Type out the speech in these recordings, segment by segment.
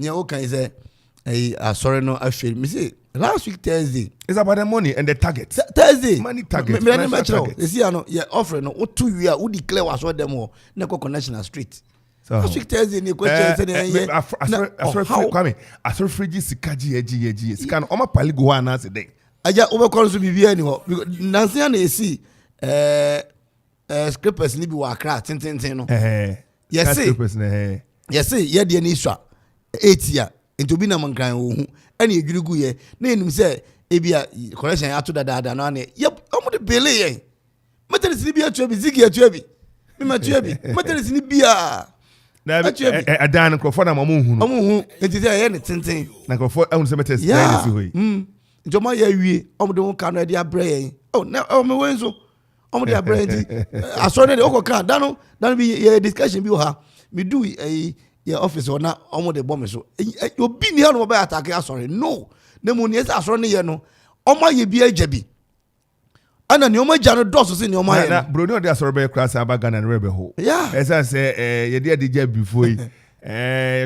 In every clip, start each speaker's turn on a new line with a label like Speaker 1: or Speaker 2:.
Speaker 1: okay, say, sorry, no, I feel me say last week Thursday.
Speaker 2: It's about the money and the target.
Speaker 1: Thursday.
Speaker 2: Money target.
Speaker 1: You see, I know, yeah, offering no 2 years, who declare was what them all, Neko Connection Street. Last week Thursday, the question said, I saw Frigi Sikaji, scan Oma Paliguan as a day. I just overcall to be anymore because Nancy and AC, scrippers need to work out, yes, yeah, dear Nisha, 8 years. Into be na mankan wo any edwurugu ye na enum say ebia collection ato dada na na yep omo de bele ye materials ni bia tuabi zigi atuabi me matuabi materials ni bia
Speaker 2: na adan krofo na mamu hu
Speaker 1: enti say ye ne tenten
Speaker 2: na krofo ehun se materials na si hoyi
Speaker 1: njoma ya wie omo de won ka no de abre ye oh na me wenzo omo de abre enti aso na de okoka dano bi ye discussion bi ha me do your office or not almost the bomb so you be near no by attack sorry no the money is asoro ne no oma ye bia jabi ana ne oma jano doso se ne oma ye
Speaker 2: na bro no dey asoro be class abaga na rebe ho
Speaker 1: yeah
Speaker 2: esa say ye dey dey before yi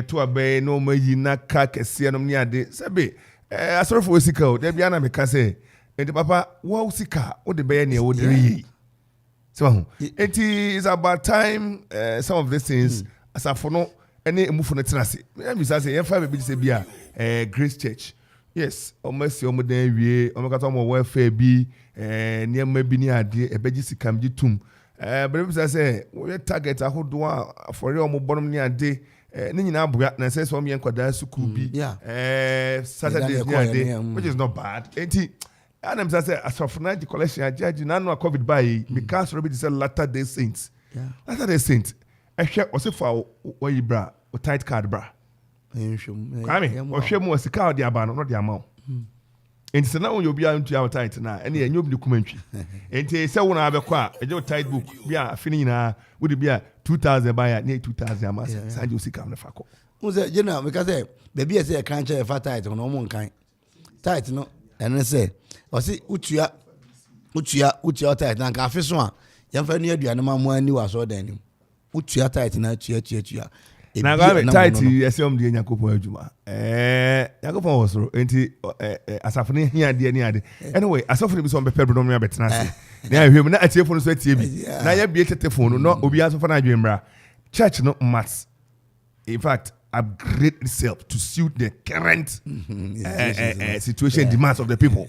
Speaker 2: to abe no ma yi na ka kese no ne ade sabe asoro fo sika o dey bia na me ka say enti papa wo sika o de be ne wo dey yi so it is about time some of these things as for no any move for the tenancy. Me say you find be say bia Grace Church. Yes, almost your modern way, omaka mo welfare bi near maybe near ade ebeji sikam ji tum. But we say we target ahodo for your mo bonum near ade ni nyina aboya na say so me enkwada school bi. Saturdays near ade which is not bad. Enti Adam say as of now the collection ajaji na no COVID by because Robert say Latter-day Saints. Latter-day Saints. Ehwe osefo wa yibra o tight card bra kwame ohwe mu osika odi aba no de ama enti se na won obi a ntu ya tight na ene ye nyobi kumantwi enti se wona abekọ a eje tight book bia afini nyina wodi bia 2000 baya ne 2000 ama sanje osika na fako
Speaker 1: unze jena me ka say be say kan che fa tight no mo nkan tight no ene se osi utua tight na ka afiso a yemfa nu aduane ma mo ani wa so dan ni utua tight na tua
Speaker 2: na ga tight yesem de nyakopon adwuma nyakopon wosoro enti asafone hia de ni ade anyway asafone bi so be pebro no me abetena se na ahwem na atiefo no so atie bi na ya bie tetefone no obi asofo na adwemra church no mats in fact upgrade itself to suit the current situation demands of the people.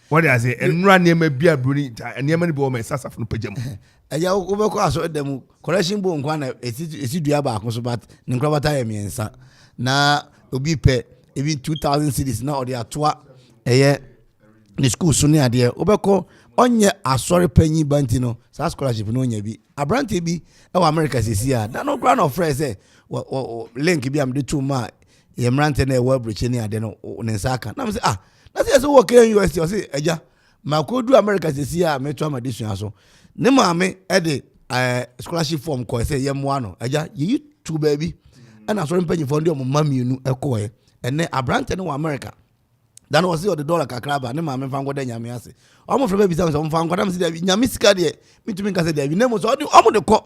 Speaker 2: What I say, and run near me be a bruni, and near many boy, my sassa from pajama.
Speaker 1: And ya overcross them, correction bone, one is Diaba, but Nincravata, and son. Now, Obi pay even 2,000 cities now, they are twa a year. The school sooner, dear Obeko, on ye a sorry penny bantino, such scholarship no ye a branty be, our America is here. That no ground of phrase, link be am the 2 ma, ye ranting a word Britannia, then on Saka. Now say, that's just what can you say, Eja. My could do America this year, me to my edition. So, Nema me at scholarship form, ko say, Yamuano, Eja, you two baby, and I saw him paying for your mammy, you a coy, and then a brand in America. Then was the dollar crab, and Nema found what I say. Almost for baby, some found what I'm saying, Yamiska, me to make us say, you never saw you almost the court.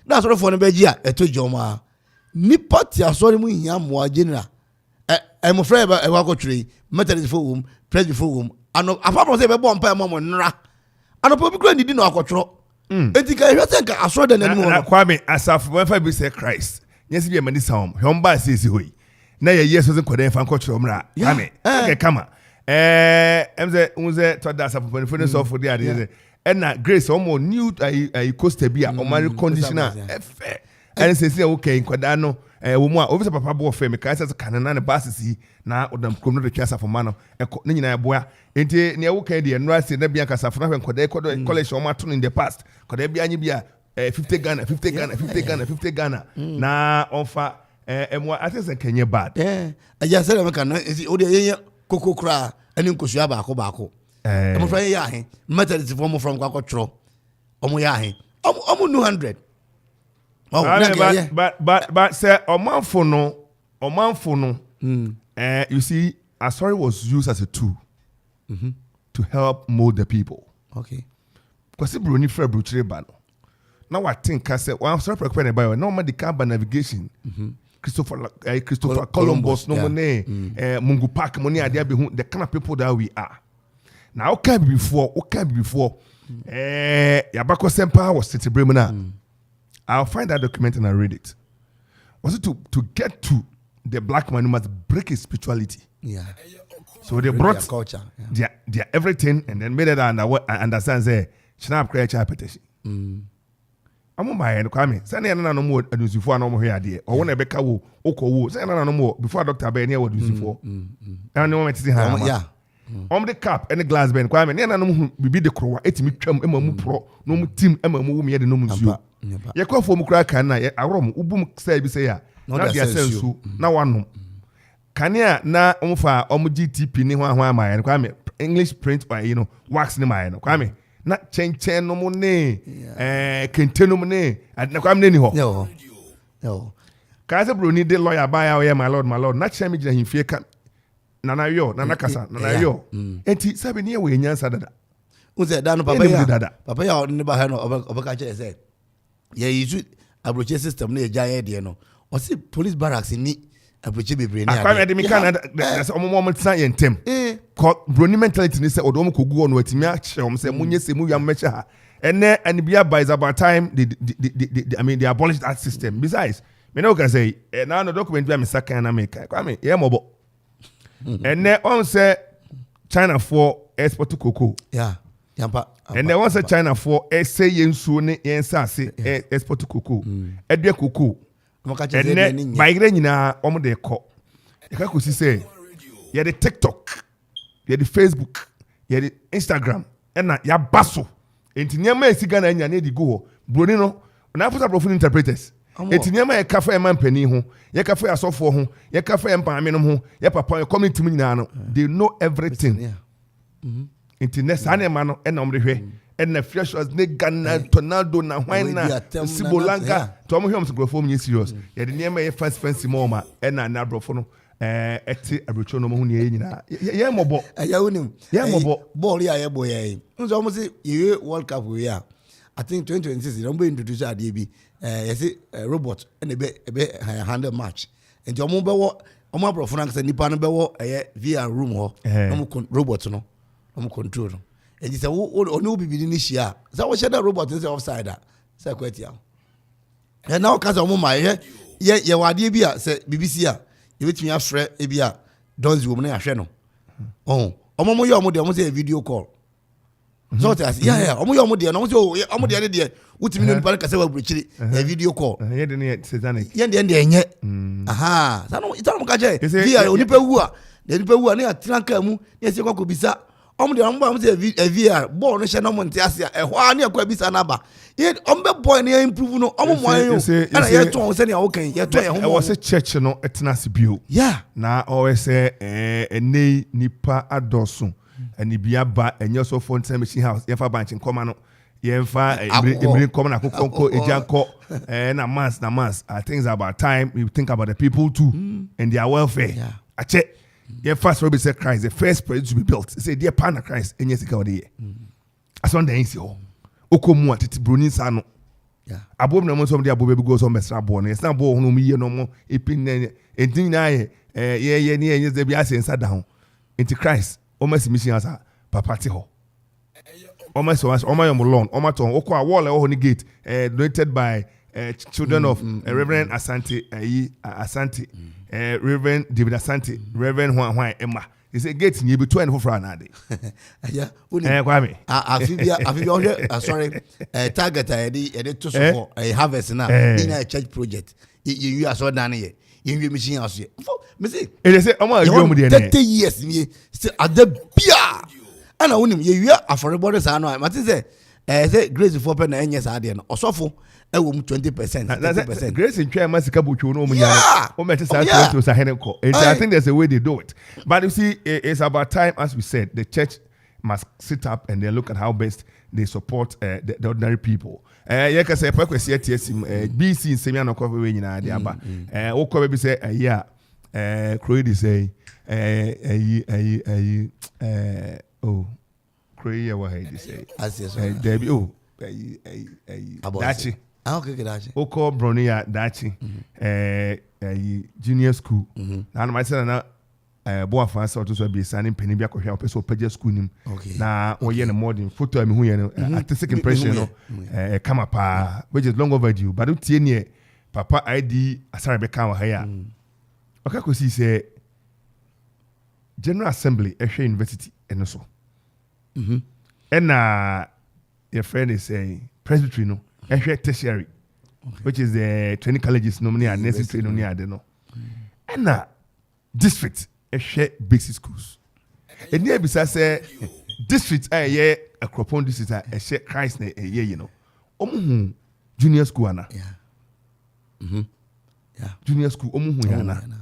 Speaker 1: That's what for the Begia, a two Joma. Nipatia, sorry, me, yam, more general. I'm afraid about a walk tree, methodist for whom, pledge for whom, and a papa say, one per moment, and a public didn't know control. I think I saw them anymore.
Speaker 2: Kwame, as of when I say Christ, yes, be a man is home, Homba says he. Now, yes, wasn't called for culture. Come on. To that's up when for for the idea. And Grace almost knew I cost to be a married conditioner. And says, okay, Quadano. Woman over papa boy fame ka say kanana ne basisi na odam komno de kiasa for mano ne nyina boya enti ne wo kan de enra se na bia kasa for na kwada college o mato in the past kwada bia anyi bia 50 Ghana na onfa emwa atese kenye bad
Speaker 1: aja say me kan o de yen kokokra ani nkosua baako emo fra ya he methodist from kwakotro omo ya he omo 200.
Speaker 2: But say Omanfo no. You see, Asori was used as a tool to help mold the people.
Speaker 1: Okay.
Speaker 2: Because if Bruni Fred Bruchre Bano, Now I think I said, well, I'm sorry for the bio. No, the carbon navigation. Christopher Columbus, no money, Mungu Park, money, the kind of people that we are. Now, okay, before, Yabako Sempa was City Bremena. I'll find that document and I read it. Was it to get to the black man who must break his spirituality?
Speaker 1: Yeah.
Speaker 2: So they brought
Speaker 1: their culture,
Speaker 2: their everything and then made it understand say Chinap create petition. I'm my end, Kwame. Send no more before no more here, dear. Or when I become Oko, send no more before Dr. Benny would do before. I know what to see how. Yeah. The cap and the glass band, Kwame. Then I know be the crow, 8 me trum, pro, no team, me had no monsieur. You call for Mukraka, I rom, Ubum say, not the sense, now one. Kanya na umfa GTP ni hwa ma and Kwame English print by wax ni ma Kwame na chen no mo ne kente no mo ne na Kwame ni ho yo kaze bro ni de lawyer buy out my lord na chen me gina himfie ka nana kasa enti sabe ni we nyansa dada
Speaker 1: unse da no papa ya ne ba ha no obeka che say ye yizu abroche system na eja ye de no o si police barracks ni abuche bebre na
Speaker 2: akwa de mika na that's omo tsan ye ntem brony mentality ni say odom kogu ono atimi a che say munye se mu yam meche ha ene anibia by is about time they abolished that system. Besides me no can say now no document be me saka na make kwa me ye mobo ene on say China for export to cocoa
Speaker 1: yampa
Speaker 2: and they want say China for say yensu ne yensase export to cocoa edwe cocoa and by nyina omo de ko e ka kosi say ye the TikTok ye the Facebook ye the Instagram and na ya baso enti nyama esiga na nya na di go broni no na put up interpreters enti nyama ye kafa e man pani ho ye kafa asofo ho ye kafa e mpame no ho ye papa ye community mu nyina no they know everything enti ne sa na ma no e na omde hwe and the fresh was Ghana, Tornado, na Huayna, Sibolanga, Tom Homes go for me serious. Yet the name of first fancy moma, and a nabrofono, eti abrichono munia. Yeah, mobo, ball, yeah, boy. It's almost a World Cup we are. I think 2026, don't be introduced at DB, robot, and a bit handle match. And your mobile, Omabro Franks and Nippon via room or robots, no, control. And he said, "Oh, no, be in this year." So we said that robot is offside. Say quite young. And now, cause of my yeah, what DBA say BBC. You with me after Abia. Don't you woman a channel? Oh, Omo yo mo dey almost a video call. So that's yeah. Omo yo mo dey no so omo dey dey. Utimi no nipa kase wa breachiri a video call. Yeah, dey satanic.
Speaker 1: Yeah, dey enye. Aha. Sa no itamu ka je. Via onipa wu a. The nipa wu a na atranka mu, na se kwa bisa. The Omba say a VR born no shano montiasia e ho ani akwa bisa na ba ye ombe boy na improve no omo mo ayo na ye to say na okay ye to ye ho
Speaker 2: was a church no etenase bio na always say ene nipa adoso ani bia ba enye so phone machine house ye fa bank nkoma no ye fa emiri nkoma na kokonko ejanko na mass I think it's about time we think about the people too and their welfare ache. Yeah, first Robbie said Christ, the first project to be built. He said, dear partner Christ, and yes, he as on the NCO. Okomu at Brunin Sano. Yeah. Above no more somebody above goes on Mr. Born. It's not born no me no more. A pin and thing I, yes, they be asking sat down. Into Christ, almost missing us, Papa Tiho. Almost so as Oma Yamulon, Oma Tom, Okwa Wall, Ohoni Gate, donated by children of Reverend Asante, Asante. Reverend David Asante, Reverend Juan Emma. He said, "Get in you between for Friday."
Speaker 1: Yeah,
Speaker 2: Kwame.
Speaker 1: I sorry. Target I to support a harvest now in a church project. You are so done here. You machine house here. Me say,
Speaker 2: it is a
Speaker 1: 30 years. Me say at the beer. And I want you are affordable. I know. I say Grace for pen and yes, I didn't. Or so for 20%. 30%.
Speaker 2: Grace in Chair Massikabuchu, no I think there's a way they do it. But you see, it's about time, as we said, the church must sit up and they look at how best they support the ordinary people. Yeka say, Perquest BC in Semiano Cover in Adiaba. Oko baby say, yeah, Croedy say, oh, Croedy, what he say,
Speaker 1: as yes,
Speaker 2: Debbie, oh. dachi.
Speaker 1: Okay, dachi.
Speaker 2: Oko Bronia dachi. Junior school. Na myself na boa fansa to so be signing penny bia ko hwe opeso page school nim. Na oye na modern photo mi hu ye no artistic impression no kama pa which is long overdue but you tie ne papa ID asara be kan wa ha ya. Okay ko si say General Assembly University and so. And your friend is saying presbytery no tertiary, which is the training colleges nominee and necessary nominee no. And district basic schools. And near besides say district a Akropon district a share Christ a year you know. Junior school ana.
Speaker 1: Yeah.
Speaker 2: Junior school yana.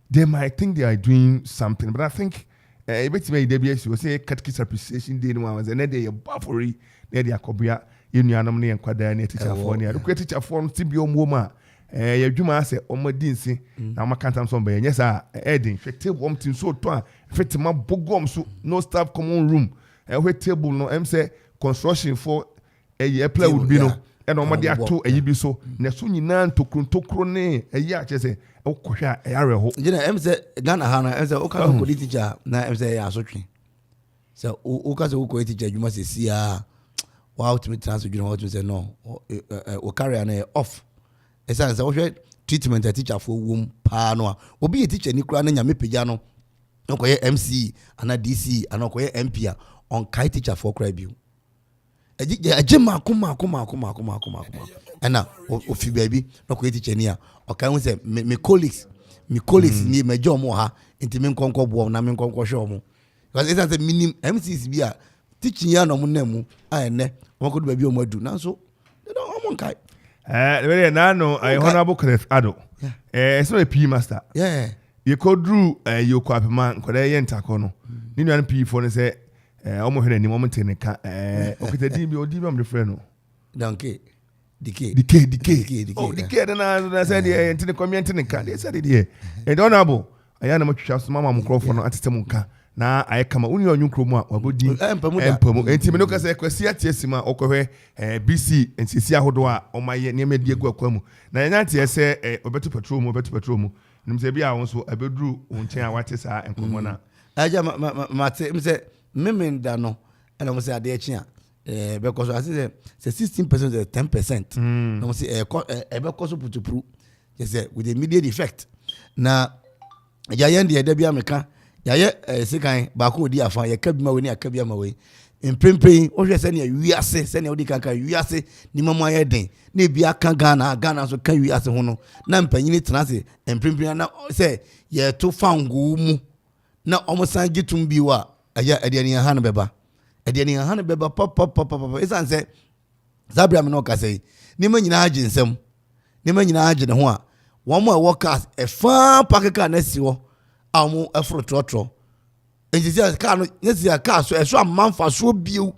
Speaker 2: They might think they are doing something, but I think ebetime DBS was say catechist appreciation day no was and they Baffuor they akobia yenuanom ne enkwada ne teacher for ne the teacher for tibio moma yadwuma ase omodinsi na makantam so be nyesa edin table omtin so to a fetima bogom so no staff common room we table no em say construction for a play would be no and omode ato ayi bi so na so nyina ntokro ne ayi a chese okohwa yare ho
Speaker 1: gina em say Ghana ha na em say o ka ko teacher na em say ya asotwe so o ka so ko teacher adwuma se sia wa ultimate transfer adwuma what say no o carry na off esa say o hwe treatment a teacher for wom pa no a obi teacher ni kura na nyame pagya no okoye MC ana DC ana okoye MP a on kai teacher for kura bi ejema kuma ana ofi baby no ko teacher ni a o kan say me colleagues ni me job mo ha enti me nkonko bo na me nkonko hwe mo because it has a minimum MCs bi a teaching ya no mo na mu a ene won ko do baby o mo adu na so they don't won kai
Speaker 2: very now honorable Kenneth Ado it's not a P master you could drew you ko apema nkoda ye ntako no ni nuan P for say omo hwere ni mo ntene ka okita di bi odi am the friend no
Speaker 1: danke decay
Speaker 2: oh decay na say the ntene comment ntene ka they said it and honorable aya na mo twitwa so mama microphone no atete mu ka na aye kama uni onyu kromu a wabodi empamu enti me no ka say kwasi atiesima okohwe BC nsisi ahodo a omaye ne medi egu akwamu na nya tie say obetu petrol mu nim say bia won so abeduru wonchen a wate sa enkomo na
Speaker 1: aja mate me say memenda no ena mo say ade echi a because I say 16% 10% no mo say ebe koso putupru say with the immediate effect na ya yende de bia meka ya ye sekan ba ko di afa ya kabima we ni akabia ma we emprempren o hwe se ne wiase se ne odi kanka wiase ni mama ye den na bia kan Ghana so kan wiase ho no na mpanyini tena se emprempren na se ye to fangu mu na omosan gitum bi wa aya ade ne ha no beba pop isan se zabria me no ka se ni manyina age nsem ni manyina age ne ho a won mo workers e fa pakeka na si ho amu efro trotro enjisia ka no nyesia ka so eso amanfa so biu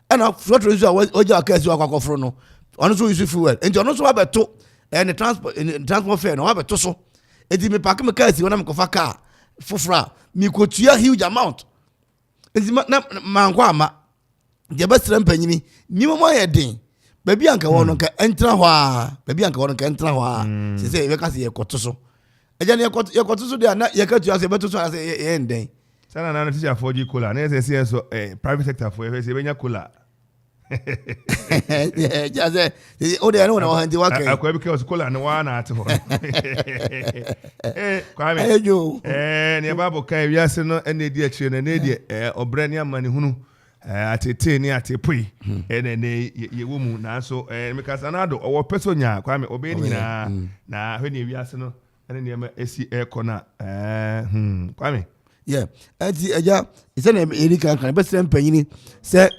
Speaker 1: ena trotro so oja ka si akakofro no ono so use fuel enje ono so abeto ne transport fare no abeto so enti me pak me ka si wona me kofa ka fofra mi kotua huge amount enti na mankwa ama je besra mpanyini ni mo ye den baby anka wono ka entra ho a se se we ka se ye koto so eja ne ye koto so de na ye ka tua se beto so ase ye nden
Speaker 2: sana na teacher for G cola na se so private sector for we se benya cola
Speaker 1: ja se o de no na handi wa kai
Speaker 2: akwa because cola no wa na ate ho kwa me
Speaker 1: ejo
Speaker 2: ne babo kai wiase no ene di akire na ne di obre ne amane hunu atete ni atepui ne ye wo mu na so me kasa na do owo personya kwa me obe ni na hwe ne wiase no ene ne ma esi ekona kwa me
Speaker 1: ati eja ise na erika kan be sem panyini se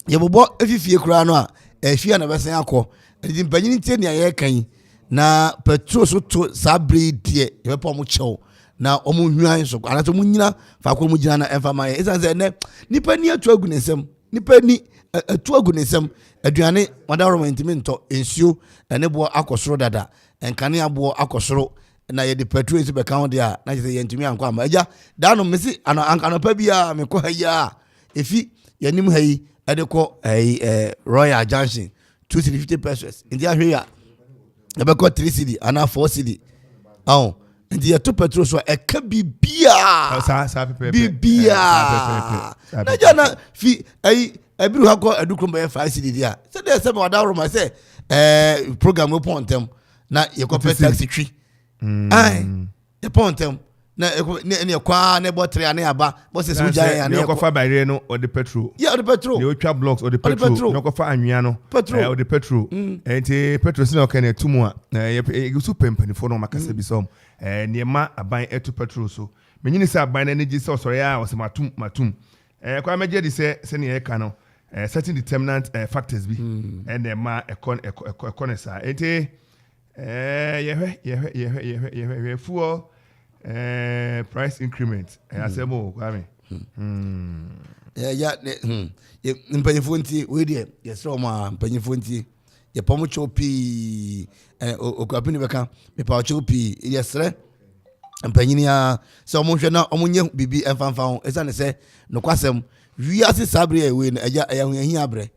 Speaker 1: ye bobo efifie kura no a efia na be sen akọ edi panyini tie ne ye kan na petrol so to sabre die ye be po mu chew na omu hwan so ana to mu nyina fa ko mu gina na emfa ma ye ise se ne nipa ni atu agu ne nsem nipa ni atu agu ne nsem aduane madaro mentimento ensuo ene bo akosoro dada enkane abo akosoro na ye de petrol so be kan de a na je ye ntumi anko ama eja da no mesi anopa bia me ko ha ya efi yanim hayi ade ko Royal Junction 250 pesos ndi ahwe ya ebe ko 3 cedi ana 4 cedi ndi ya to petrol so eka bibia na jana fi ebiru ha ko adukrum be 5 cedi dia se dey say me wada roma say program we pontem na ye ko pay taxi twi ye pontem na ne kwa ne botre ane aba bo se so jaya ane
Speaker 2: ko fa bayre no or the petrol
Speaker 1: the petrol
Speaker 2: you twa blocks or the petrol no ko fa anwia no or the petrol enti petrol sin o kan etumu a ye su pempanifo no makasa bi som ne ma aban etu petrol so menyini se aban na energy so sori a o se matum kwa meje di se ne ye ka no certain determinant factors bi and the ma econesa enti ye fuel price increment asemo kwame
Speaker 1: mpanyifo nti we dey yesro ma mpanyifo nti ye pomo chopi okapini beka me pa chopi yesre mpanyini ya se omonhwe na omonye bibi emfanfa ho esa ne se no kwasem wiase sabre ewe na eja ehunhi abre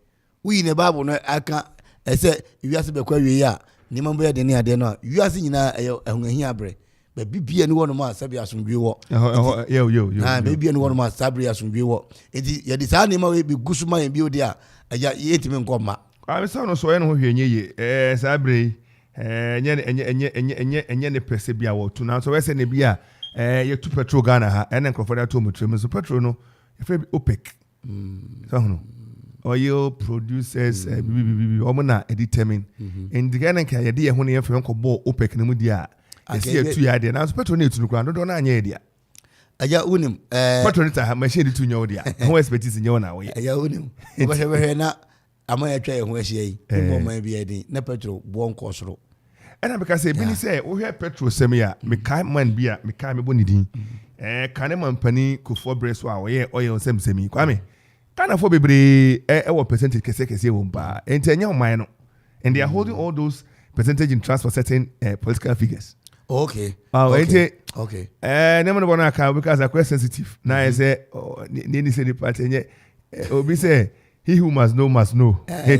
Speaker 1: wi ne bible no aka ese wiase bekwa wi ya ni mambo ya de ne ade no wiase nyina ehunhi abre be bibia ni wono ma sabe asomdwe wo
Speaker 2: yo
Speaker 1: bibia ni wono ma sabre asomdwe wo enti ye di sa ni ma we bi gusuma ye bi odi a eja yetimi nkoma
Speaker 2: a so no so ye no hwenye ye sabre enye ne pese bia wo tu na so we se ne bia ye tu petrol Ghana ha ene nkrofo da to mutrem so petrol no e fe OPEC so no oil producers omo na determine and the Ghana ka ye de ye ho ne ye fe nko bo OPEC ne mu dia esi etu ya de na so petrol ne etu no kra do na anya dia
Speaker 1: aja unim
Speaker 2: petrol ne ta machine tu nyawo dia ho expertise nyawo na wo ye
Speaker 1: aja unim wo he na amaya twa ye ho ahia yi mo man bi edi na petrol bo nko soro
Speaker 2: ena because e bi ni say wo he petrol sem ya me kai man bia me kai me boni din kane man pani Kofi breso a wo ye oil sem kwame kana for bebre wo percentage kese wo mba enti anya man no and they are holding all those percentage in trust for certain political figures.
Speaker 1: Okay.
Speaker 2: Okay. Name no bona ka because are quite sensitive. Na I say ni say the party nye obi say he who must know must know. Hey.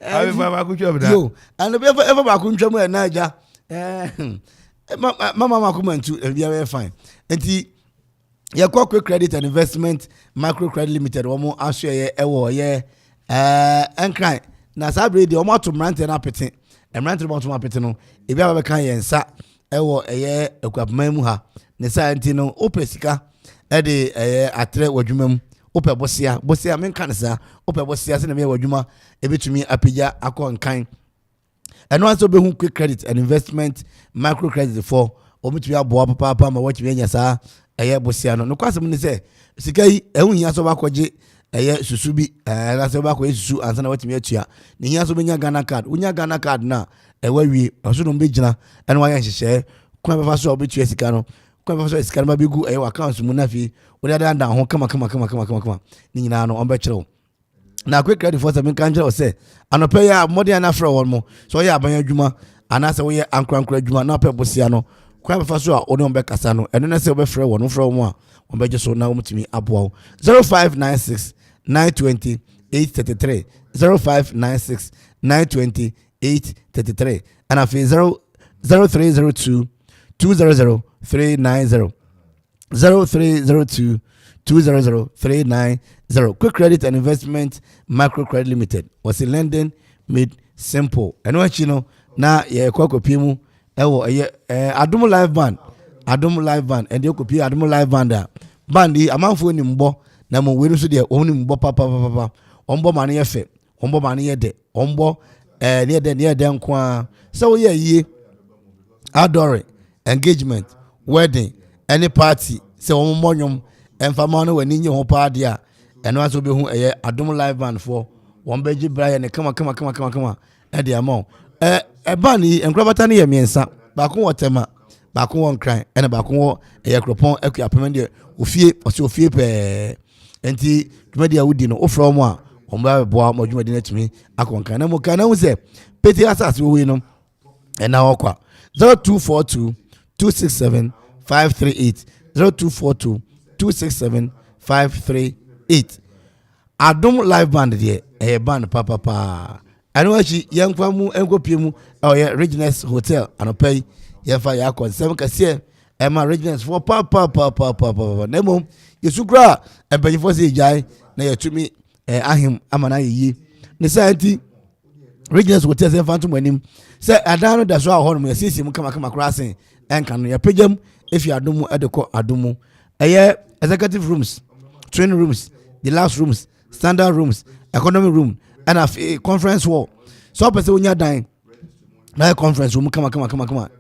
Speaker 2: I baba ku job da.
Speaker 1: Yo, and ever ba ku ntwam e na aja. Mama makumantu e bia fine. Enti ye quick credit and investment micro credit limited wo mo aso ye ewo ye enkran na sabre de o mo to mrante na pete emrante mo to ma pete no e bia ba kan ye nsa ewo eye ekwapman mu ha ne sa enti no opesika e de atre wadwuma mu ope bosia men kan sa ope bosia se na me wadwuma e betumi apija akonkan eno aso be hu quick credit and investment micro credit for o betumi aboa papa ma watumi anya sa eye bosia no kwasem ni se sika yi ehun hia so ba koje eye susu bi na se ba ko susu ansa na watumi atua ni hia so benya Ghana card unya Ghana card na ewawie oso no be gina eno wa yan hyehyɛ kwa ba so obetua sika no kwa ba so sika no ba begu eye account mu na fi wo da dan ho kama ni nyina no on be kyerɛw na quick credit for some kan kyerɛw se anope ya modern na fra won mo so ya aban adwuma ana se wo ye ankrankra adwuma na pe bosia no kwa ba so a oni on be kasa no eno na se wo be fra won fra won a on be so na wo mutimi aboa 0596 920 833 0596 920 833 and I feel 0302 200 390 0302 200 390 quick credit and investment micro credit limited was a lending made simple and what you know na ye kwakopi mu ewo Adum live band and you copy Adum live band bandi amanfo ni mbo na mo wenu so de oni mbo papa ombo mane ye fe ombo mane ye de ombo ne de nko a so ye yie adore engagement wedding any party se wo monwom emfama no wani nye ho pa de a eno aso be hu Adum live band for won beji bra ne kama e de amount bani enkrabata ne ye miensa ba ko wotema ba ko won kran ene ba ko kropon akuapem de ofie pe enti dwumadi awudi no ofro mo a omba boa mo dwumadi na tumi akonkan na mo kan na hu se peti asase wo yi no ena okwa 0242 267 538 0242 267 538. Adom live band there, a band papa. I know she young famu enko piemu or Reginald's Hotel and pay ya fa ya kon 7 kase Emma Reginald's for papa. Nemo yesukra e banyifo se jai na ya tumi ahim amana yi. Ne say anti Reginald's Hotel se fantom anim. Say adano da so a hono ya sisi mu kama krasen enka no ya pejam if you adomu edeko adomu. Executive rooms, training rooms, the last rooms, standard rooms, economy room, and a conference hall. So person when you're dying, na conference room come.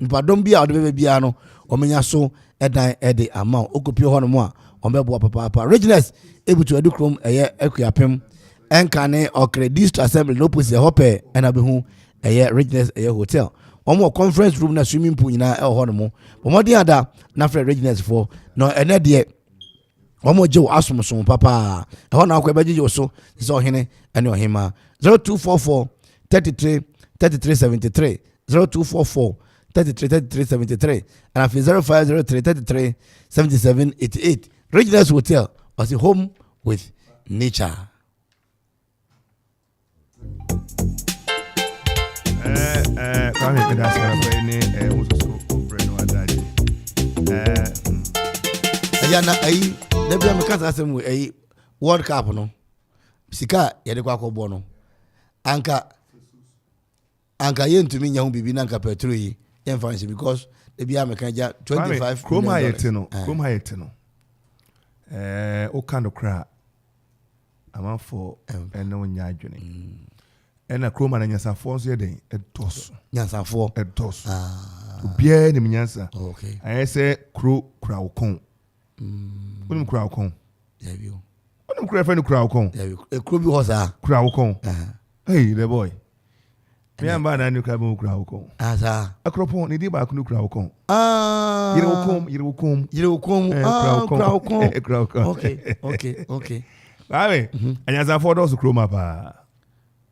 Speaker 1: But don't be out of baby piano or menya so a dying at the amount. Okupio honomoa on bebo papa. Reginald's able to educate equiapem and cane or credit assembly no pussy hope and abehu a Reginald's hotel. One more conference room na swimming pool na honomo. But more the other na for Reginald's for no another. One more Joe Asmuson, papa. I want to go back to you so. It's all him and your him. 0244 33 73. 0244 33 73. And after 0503 33 77 88. Reginald's Hotel was a home with nature. Nebi amekasa asem we World Cup no sika yede kwa akọbọ no anka yentumi nya hu bibi na anka petrol yi yemfanse because nebi ameka ja 25
Speaker 2: Chroma yete no o kind of cra ama for ene onya adwene ena Chroma na nyasafo so yeden edos
Speaker 1: nyasafo
Speaker 2: edos obia ni mnyansa
Speaker 1: okay
Speaker 2: ayese kra okon Unim crowd con.
Speaker 1: Yeah, you.
Speaker 2: Unim crowd friend crowd con.
Speaker 1: Yeah, you. A crew was a
Speaker 2: crowd con. Hey, the boy. Me and man and you crowd con.
Speaker 1: As a
Speaker 2: cropon, ni di ba kunu crowd con. You will come. Crowd con.
Speaker 1: Okay.
Speaker 2: Aye. And as I for those croma pa.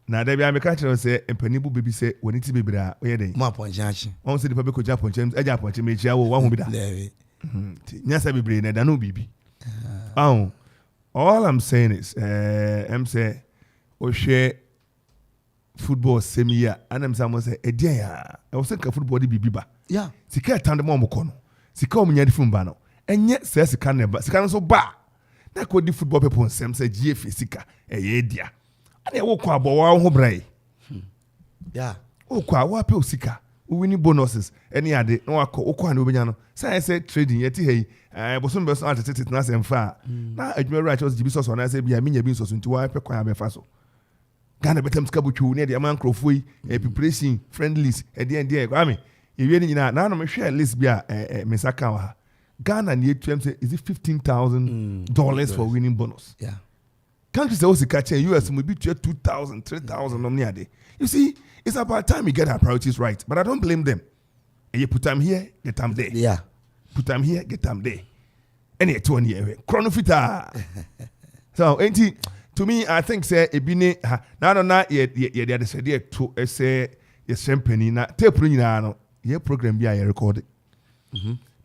Speaker 2: Na there be am catch say empanibu baby say when it be bra o ye den.
Speaker 1: Mo aponjachi.
Speaker 2: On say the people go Japan chem, e Japan chem e chia wo wan hu bi da. Nyasa bibre na da no bibi. All I'm saying is I'm say o share football semia and I'm say edian ya. I was saying football di bibi ba.
Speaker 1: Yeah.
Speaker 2: Sika tande mo mko no. Sika o mnya di fun ba no. Enye say sika na ba. Sika no so ba. Na ko di football people nsem say GF sika eye dia. Ana e wo kwa bo wa ho brai.
Speaker 1: Yeah.
Speaker 2: O kwa wa pe sika. Winning bonuses any ade no akọ okọ na obenya no say trading yeti hey bosom be so atete na sem fa na adwuma right was jibiso so na say bia menya bi so nti wa pe kwan abefa so Ghana betem ska butwu ne de man crofoi preparation friendlies e de kwame ewie ni nyina na no me hwe list bia mesaka wa Ghana ni etuem say is it $15,000 for winning bonus.
Speaker 1: Yeah.
Speaker 2: Countries say osika chen US mo bi 2,000 3,000 no me ade. You see, it's about time we get our priorities right. But I don't blame them. And you put them here, get them there.
Speaker 1: Yeah.
Speaker 2: Put them here, get them there. And it's 1 year. Chronofita. So, to me, I think, say, ebine, na, ye said, ye to say, ye champagne, na, tape, no, ye program be a recorded.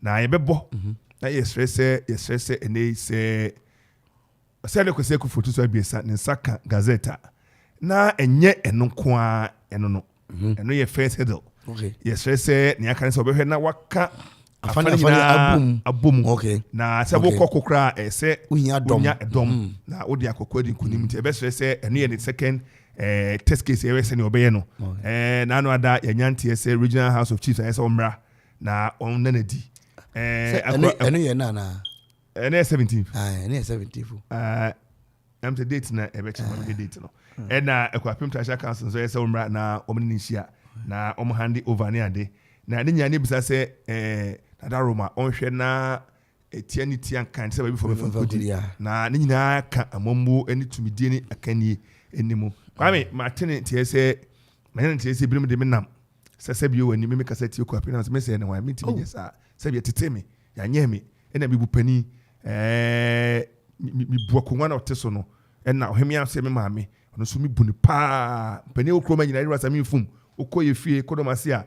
Speaker 2: Na, ye bebo. Na, ye stress, and they say, say, look, say, for to be a Saka Gazeta. Na enye eno kwa eno no eno ye first hurdle.
Speaker 1: Okay.
Speaker 2: Yes, say ni aka nso behwe na waka
Speaker 1: afani
Speaker 2: abum.
Speaker 1: Okay.
Speaker 2: Na se bo kokokra se
Speaker 1: unya
Speaker 2: dom na odi akokodi nkunim nti ebe say eno ye the second test case ye se ni obeye no. Na no ada ye nyantie say Regional House of Chiefs say omra na on na di.
Speaker 1: Eno ye na
Speaker 2: eno 17.
Speaker 1: Eno 17.
Speaker 2: I'm the date na ebe chama the date no. Na ekwapem trasha council so yesa umra na omni nsia na handi over ne ade na ne nya ne bisa se na Roma onhwe na etianity ankan se ba bi for me na ne nyina ka amombo ani tumidie ni akanie enimu kwame matene tie se menen tie se birim de menam se bio wani me kasa tie ekwapem na me se ne wa me timi yesa se bi tetemi ya nyemi ena bi bupani mi buakunwa na oteso no ena ohemia se me maame no so mi buni pa pani okroma nyina ira sami fum okoye fie kodomase a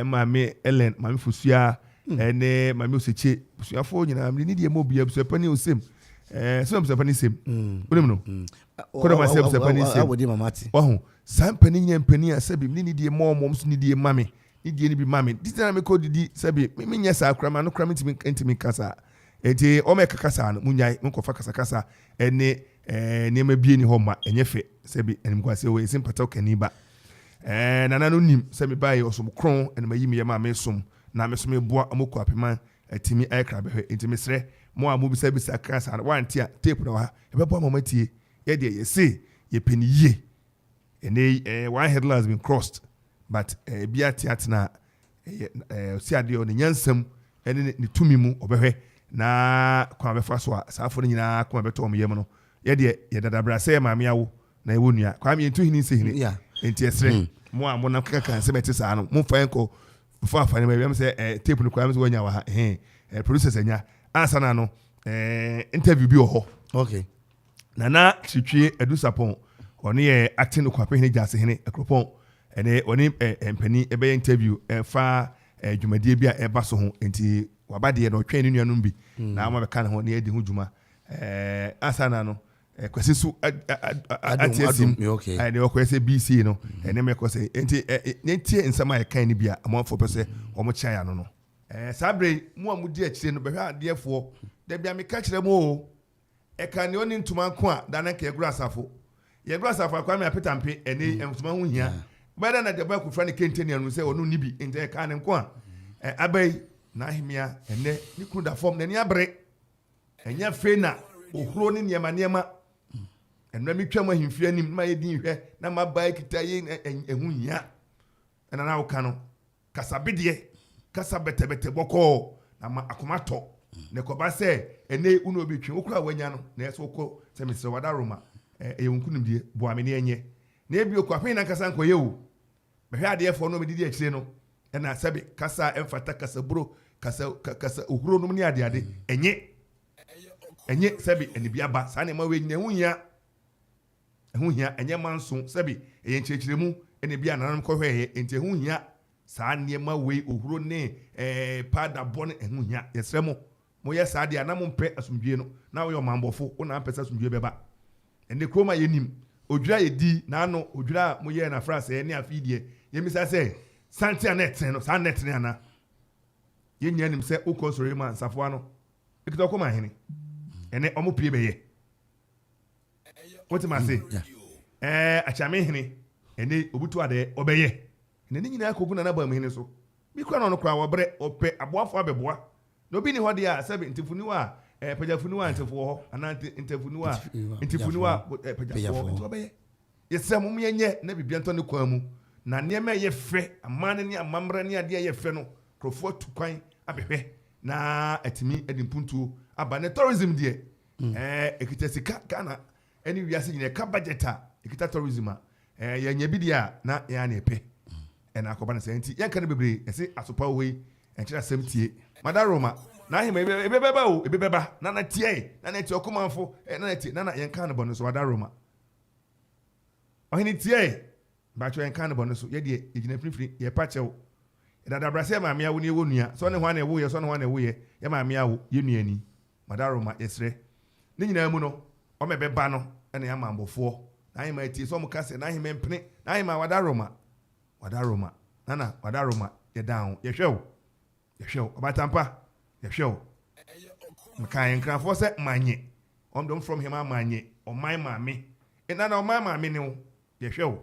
Speaker 2: maame Ellen maame fusua ene maame oseche fusuafo nyina mi ni de mo bia busu pani osem so mse pani sem woni no kodo ma se pani sem
Speaker 1: awodi mamati
Speaker 2: wahu san pani nya pani asabi ni die mom so ni die mame ni die ni bi mame ditana me ko didi sabi me nya sa krama no krama ntimi kasa enti o me kasa no munyai mo kofa kasa ene ne ma bie ni ho ma enye fe sabi enim kwase we simpata okani ba nana no nim sabi bae osom kron ene mayi me ye ma me som na me som eboa amoko apema atimi aikra behwe enti mesre mo amu bisa kasa na wanti a tape no ha ebebo mama tie ye de ye say ye peniye ene one headline has been crossed but bia tiatna si ade o ne nyansam ene ne tumi mu obehwe na kwa befa so a saafo nyina kwa beto om yem no ye de ye dadabra say maame awo na ewo nua kwa me entu hini sehini enti esre mo amu na kaka kan se meti sa no mo fa enko fa fa ne me say tape no kwa me so wanya wa ha producers anya ansa na no interview bi ho
Speaker 1: okay
Speaker 2: nana twitwe edusapon oni ye acting no kwape hene jase hene ekropon ene oni empani ebe interview fa dwumadie bi a eba so ho enti wabade no twen ne nuanum bi na ama be kan ho ne edi ho dwuma ansa na no kwese su atiesim ai de okwese BC no ene me kwese enti ntie nsama ye kan ni bia amanfo pese omo chia ya no sabre mu amudi akire no behwa adefo da bia me ka kire mo e kan ne oni ntuma ko a da na ka egura asafo ye egura asafo akwa me apetampe ene ntuma ho hia bada na de ba ku fra ne kenteni anu se onu nibi ente ka ne nko a abai na ahimia ene ni kunu da form na ni abre enya fe na ohuro ni niema enna mi twam ahimfi anim ma ye din hwe na ma bai kita ye ehu hia ena na wo ka no kasabedie kasa betebete boko na ma akomato ne ko ba se ene unu obi twi okura wanya no na eso ko se mi se wada roma eyunkunim die bo amene enye na ebi okwa na kasa nko yewu behwe ade fo no me didi akire no ena sabe kasa emfata kasa bro kasa ohuro no ni ade enye sabe ene bia ba sa na ma we nyina hu hia enye manso sabe eye nchechiremu ene bia nanam ko hwe ente hu hia saa niema we ohuro ne pada bon ehu hia yesremo mo ye saa dia na mo mpe asumdue no na wo yo mambofo wo na mpesa asumdue beba ene kroma yenim odwira yedi na ano odwira mo ye na France ene afidie yemisa se santia net no sa net ne ana yenya nim se ukonsori man safo ano ekito koma hene ene omo pie beye what am I say achame hene ene obutu ade obeye ne nyina akogu na ba mhene so bi kwa no kwa wobre ope aboafo abeboa no bi ni ho dia sabe ntifuniwa pajafuniwa ntifo ho ana ntifuniwa pajafo ntobe yesem mum yenye na bibia nto ne kwa mu na niema ye fe amane ne amamra ne ade ye fe no krofo tukwan abehwe na atimi edimpuntu aba ne tourism die ekita sika kana eni wiase nyine ka budgeta ekita tourism yenye bidia na ya na epe ena akoba na senti yanka ne bebre ese asopa we enkyira semtie madaroma na ahima ebebeba o ebebeba na tie okomanfo na tie na yanka ne bono so madaroma ohini tie ba cho yanka ne bono so ye de ejina frifri ye pachew dada brase ma mia wo ne wo nua so ne ho na wo ye so ne ho na wo ye ye ma mia wo ye nua ni madaroma esre ne nyina mu no o mebeba no ene ya mambofo na ahima tie so mo kase na ahima mpene na ahima wadaroma nana wadaroma ye down ye hwew obatampa ye hwew mkan nkrafo se manye omdom from him manye o my mame nana o my mame ne ye hwew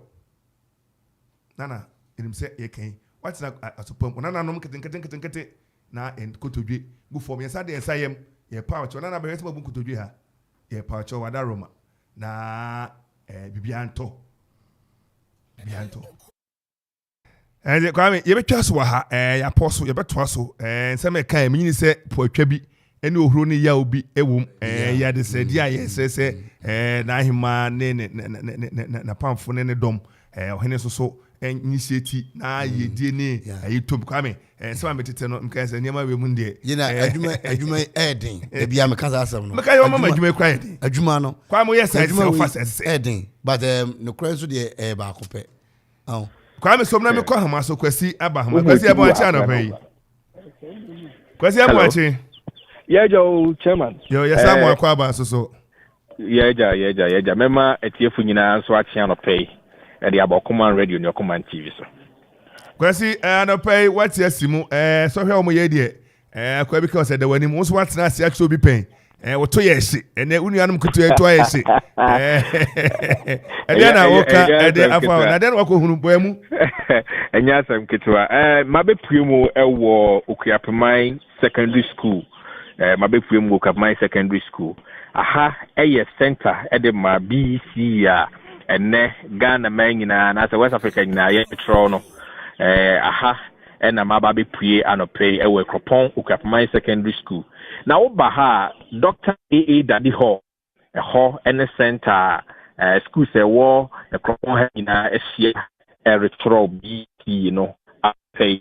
Speaker 2: nana enim se ye kan what's na asopam nana no mketenkete na kotodwe gu form ye sade ensayem ye pouch nana be hwese kotodwe ha ye pouch wadaroma na bibianto kwame yebetwa so ha ya poso yebetwa so nsem kan me nyini se poatwa bi ene ohuro ne ya obi ewum ya de se dia ye se na ahima ne na pamfo ne dom ohene so initiate na ye die ne ayi tom kwame nsem ametete no mkan se niam we mu ndie
Speaker 1: yina adwuma eden e bia me kasa asem no
Speaker 2: meka yo mama adwuma kwa eden
Speaker 1: adwuma no
Speaker 2: kwame yes adwuma office
Speaker 1: eden but no krenso de ba akopɛ aw
Speaker 2: kwame somna me kwa hama so kwasi aba hama kwasi aba achi anopai kwasi aba achi
Speaker 3: Yeah, Joe, Chairman.
Speaker 2: Yo, yes, I'm more kwaba so.
Speaker 3: Yeah. Mema etiefu nyina so achi no pay. E dey about Okoman radio ni Okoman TV so.
Speaker 2: Kwasi, no pay what yes simu. So here omo ye de. Kwa because the wani mo so what na se actually be pay. Wo to yes. Ene unu anum kutu e to yes. Ede na woka ede afa na den wako hunu boemu.
Speaker 3: Enya asem kitwa. Mabe primu ewo Okuapemai Secondary School. Mabe primu Okuapemai Secondary School. Aha, center ede ma BC ya ene Ghana man nyina na West Africa nyina ye tro no. Aha ena mababe prie anope ewe Kropon Okuapemai Secondary School. Na oba ha Dr. AA Daddy Hall. Ho ene center school se wo Kropon nyina ehia retro BC no pay.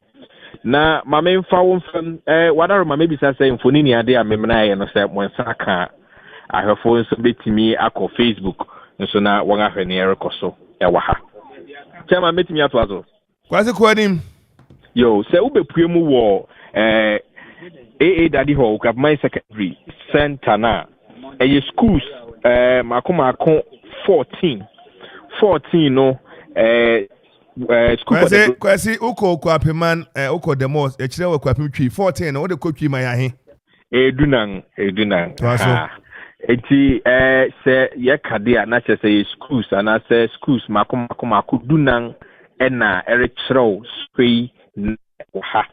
Speaker 3: Na mama mfa wo mfam wadaro mama bi say mfoni ni ade amemna ye no se monsaka ahwefo nso betimi akọ Facebook nso na wọn ahwe ne rekoso ewa ha chama betimi ato azo
Speaker 2: Kwasi kwadim
Speaker 3: yo se ubepue mu wo AA Daddy Hall Okuapemai Secondary Center na schools makoma 14 no school
Speaker 2: kwasi uko Okuapeman uko the most e kire Okuapem twi 14 no de kotwi man yahe
Speaker 3: edunan eti se ye kadea na che schools ana se schools makoma dunan ena erichro spray ha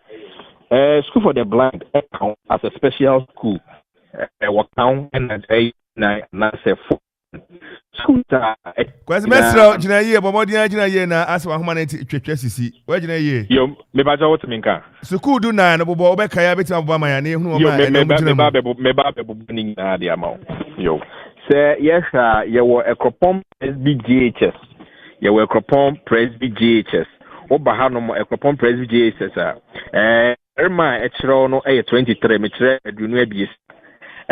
Speaker 3: school for the blind as a special school what town and na se school ta
Speaker 2: kwasi mesro jina ye bomodi jina ye na aswa homa na twetwe sisi wa jina ye
Speaker 3: yo me ba jawo timinka
Speaker 2: school du na no bobo obeka ya beti abba man ya na ehunu ma
Speaker 3: me ba be ni na dia ma yo se yesha ye wo Ekropom SBGHS ye wo Ekropom SBGHS oba ha no Ekropom SBGHS erma echiro no 23 me kire adunu abie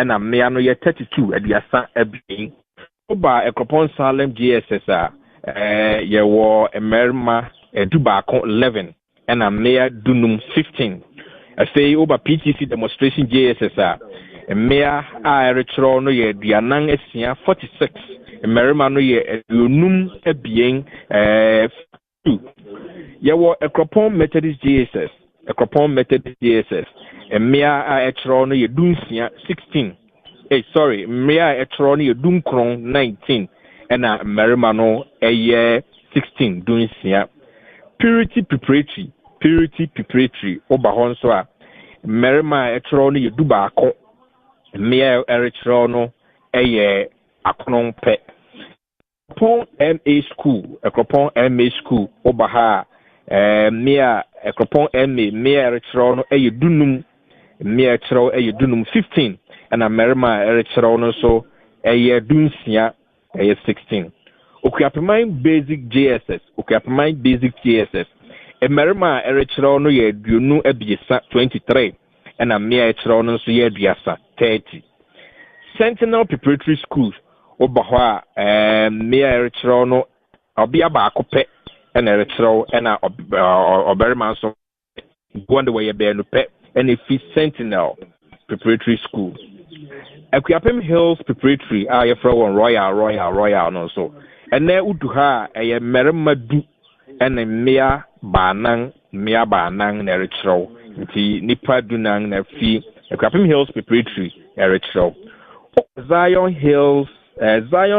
Speaker 3: na me ano ye 32 aduasa abien oba Ekropom Salem GSS ye wo emerma edubako 11 na me dunum 15 say oba PTC demonstration GSS Mea retro no ye dianang esia 46 emerima no ye yonum ebien 2 ye wo Ekropom Methodist GSS Mea retro no ye dunsia 16 Mea retro no ye dunkron 19 ena emerima no eye 16 dunsia Purity Preparatory oba ho nso a emerima retro no ye dubako Mea eritro no eye akonon pe Ekropom MA school obaha mea Ekropom mea eritro no eye dunum mea eritro eye dunum 15 and Amerima eritro no so eye dunsia eye 16 Okuapemai basic JSS Amerima eritro no ye dunu abiesa 23 and mea eritro no so ye abiasa 30 Sentinel Preparatory Schools obaho mea eritro no obia ba akope and eritro and oberima so go the way be no pe and if Sentinel Preparatory School Okuapem Hills Preparatory ye from Royal no so and na udu ha merima du and mea banang na eritro nti nipa dunang na fi Okuapem Hills Preparatory eritro Zion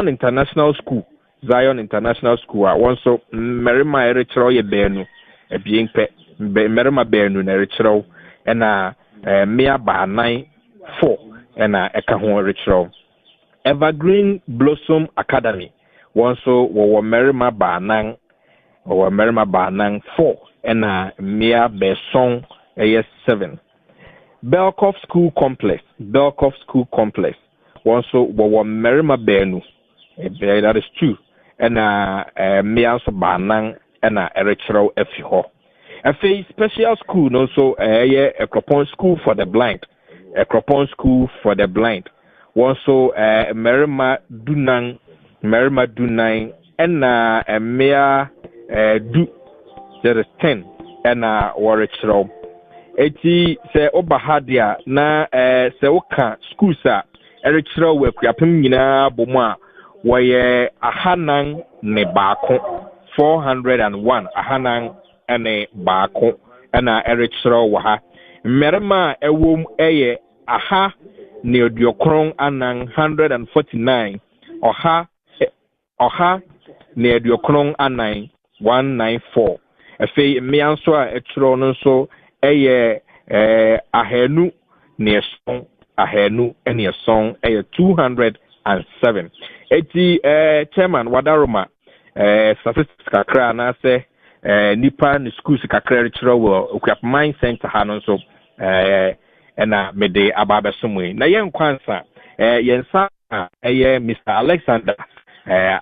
Speaker 3: International School also merima eritro ye benu ebien pe merima benu na eritro na mea banan 4 na eka ho eritro Evergreen Blossom Academy also wo merima banan 4 na mea beson 7 Belkoff School Complex also wo merima benu that is 2 and mea so banan na eritro efi ho a special school no so Ekropom School for the Blind also merima dunan and mea du there is 10 and eritro eti se obahadia na se oka schools a erichiro we kuapem nyina bomu a woye ahanan ne baako 401 ahanan ene baako ana erichiro wa ha mmerema ewom eye aha neodiokron anan 149 oha ne adiokron anan 194 efei mianso a etro no so eye ahenu ne son ahenu ene son eye 207 eti chairman wadaroma statistics kakra na se nipa ne schools kakra retro wo okuapman center ha no so ena mede ababesomwe na yen kwansa yensa eye Mr. Alexander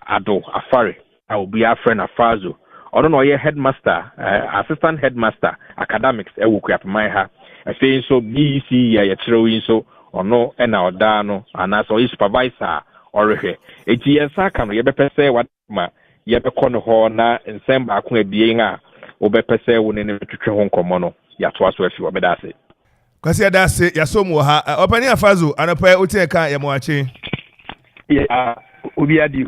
Speaker 3: Ado Afare a obi afre Fazo ono no ye headmaster assistant headmaster academics okuapman ha afei so BC ya chiro yin so ono ena oda no anaso supervisor orehwe eti yensa ka no ye bepese wadma ye be kono ho na nsem ba ko abien a obepese wo ne twetwe ho nkomo no ya to aso afi obedase
Speaker 2: kwasi adase ya so mu ha opani Afazo anopa otieka ya moache
Speaker 4: ya obi adi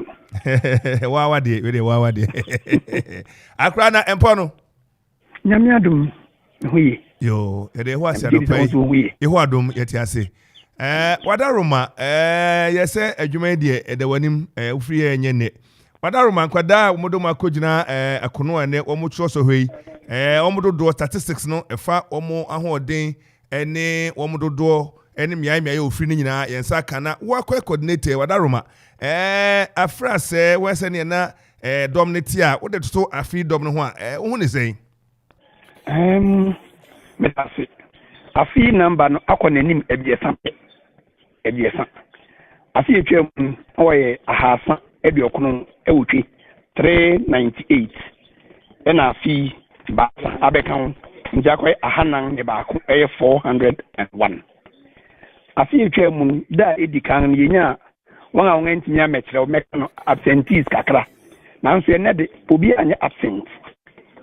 Speaker 2: wawa de we de wawa de akra na empo no
Speaker 4: nyame adum hoye
Speaker 2: yo ede ho ase anopa e ho adum yeti ase wadaroma yese adwuma de ede wanim ufri enye ne wadaroma kwada omodo makogina akono ane omo tro so hoi omodo do statistics no efa omo ahoden ene omodo do ene miai ofri ni nyina yensa kana wakwa coordinator wadaroma afrase wese ne na domnity a wo de to afi dom no ho a wo ne sei
Speaker 4: metase afi number no akonanim ebiesa afi etwam oye ahasa ebiokono ewutwe 398 ena afi ba abekan njakwe ahanan ne baako 401 afi etwam da edikan yenya wọn a wọn ntinya mekyerɛ meka no absentees kakra nanso ene de obi anya absent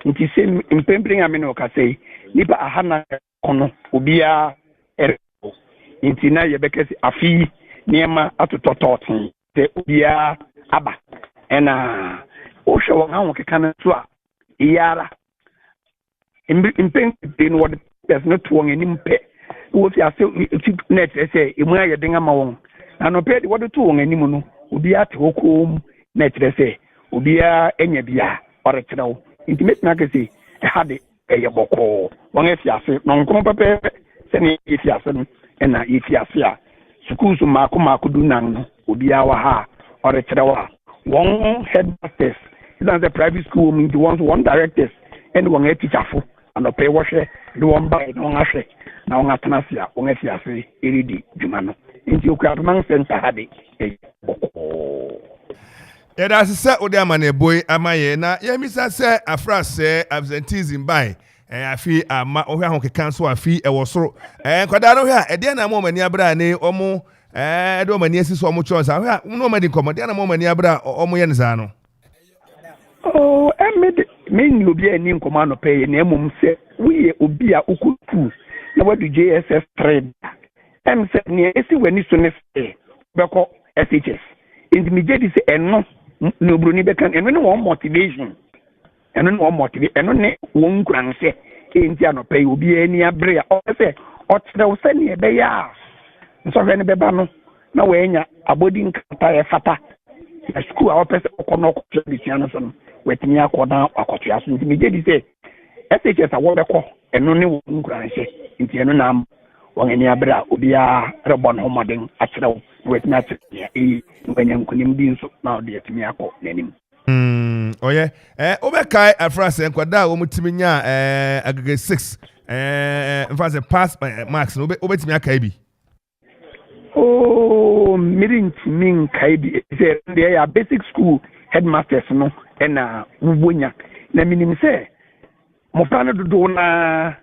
Speaker 4: nti se mpempren ame no kasei nipa ahana kono obi a nti na yɛbɛkɛsi afi niema atotototen te obi a aba ɛna ohwɛ wɔn ahụ keka no so a iyara mpempren no wɔde pɛs no to wɔn anim pɛ wofi ase net sɛ emu ayɛ den ama wɔn anopɛ de wɔde to wɔn anim no obi ate hɔ kom na kyerɛ sɛ obi a enya bia ɔrekyerɛw nti metena kɛse ɛha de ɛyɛ bɔkɔɔ wɔn afi ase na nkomo pɛpɛ sɛ ne yɛfi ase no ɛna yɛfi ase a schools maako du nan no obi a wɔ ha ɔrekyerɛw a wɔn headmasters ɛdan sɛ private school mu nti wɔn directors ɛne wɔn teacherfo anopɛ wɔhwɛ de wɔn ba na wɔn ahwɛ na wɔn atena ase a wɔn afi ase ɛredi dwuma no nti okuapman center ha de
Speaker 2: yɛda sɛ wode ama ne boy ama yɛ na yɛmisa sɛ afrasɛ absenteeism by afi ama ohwe ahụ keka so afi ɛwɔ soro kwada no hwe a ɛdeɛ na mo mani abra ne ɔmo ɛde ɔmani asi so ɔmo chance hwe a no mani nkɔmɔ deɛ na mo mani abra ɔmo yɛ ne saa no
Speaker 4: emede me ni obi ani nkɔmɔ no pɛ na emom sɛ woyɛ obi a ukutu na wadu JSS 3 sɛ ne esi wani so ne sɛ bɛkɔ SHS nti me gye di sɛ ɛno no broni bɛka ɛno ne wɔn motivation ɛno ne wɔn motivate ɛno ne wɔn nkuranhyɛ nti anɔpɛ obi ani abre a ɔsɛ ɔkyerɛw sɛ ne ɛbɛyɛ a nsɔhwɛ ne bɛba no na wɔanya abodi nkata ɛfata school a ɔpɛ sɛ ɔkɔ no ɔkɔtɔ bisua no so no wɔatumi akɔ na akɔtoa so nti me gye di sɛ SHS a wɔbɛkɔ ɛno ne wɔn nkuranhyɛ nti ɛno na wɔn ani abre a obi a rebɔ no homaden akyerɛw wɔatumi akyerɛ ɛyi nkanya nkonim bi nso na ɔde atumi akɔ n'anim
Speaker 2: oye obɛkae afrase nkwada a wɔmutimi nya agege 6 mfase pass marks no obɛtumi akae bi
Speaker 4: mirintimi nkae bi sɛ deɛ yɛ basic school headmasters no ɛna wobonya na minim sɛ mmɔfra no dodow na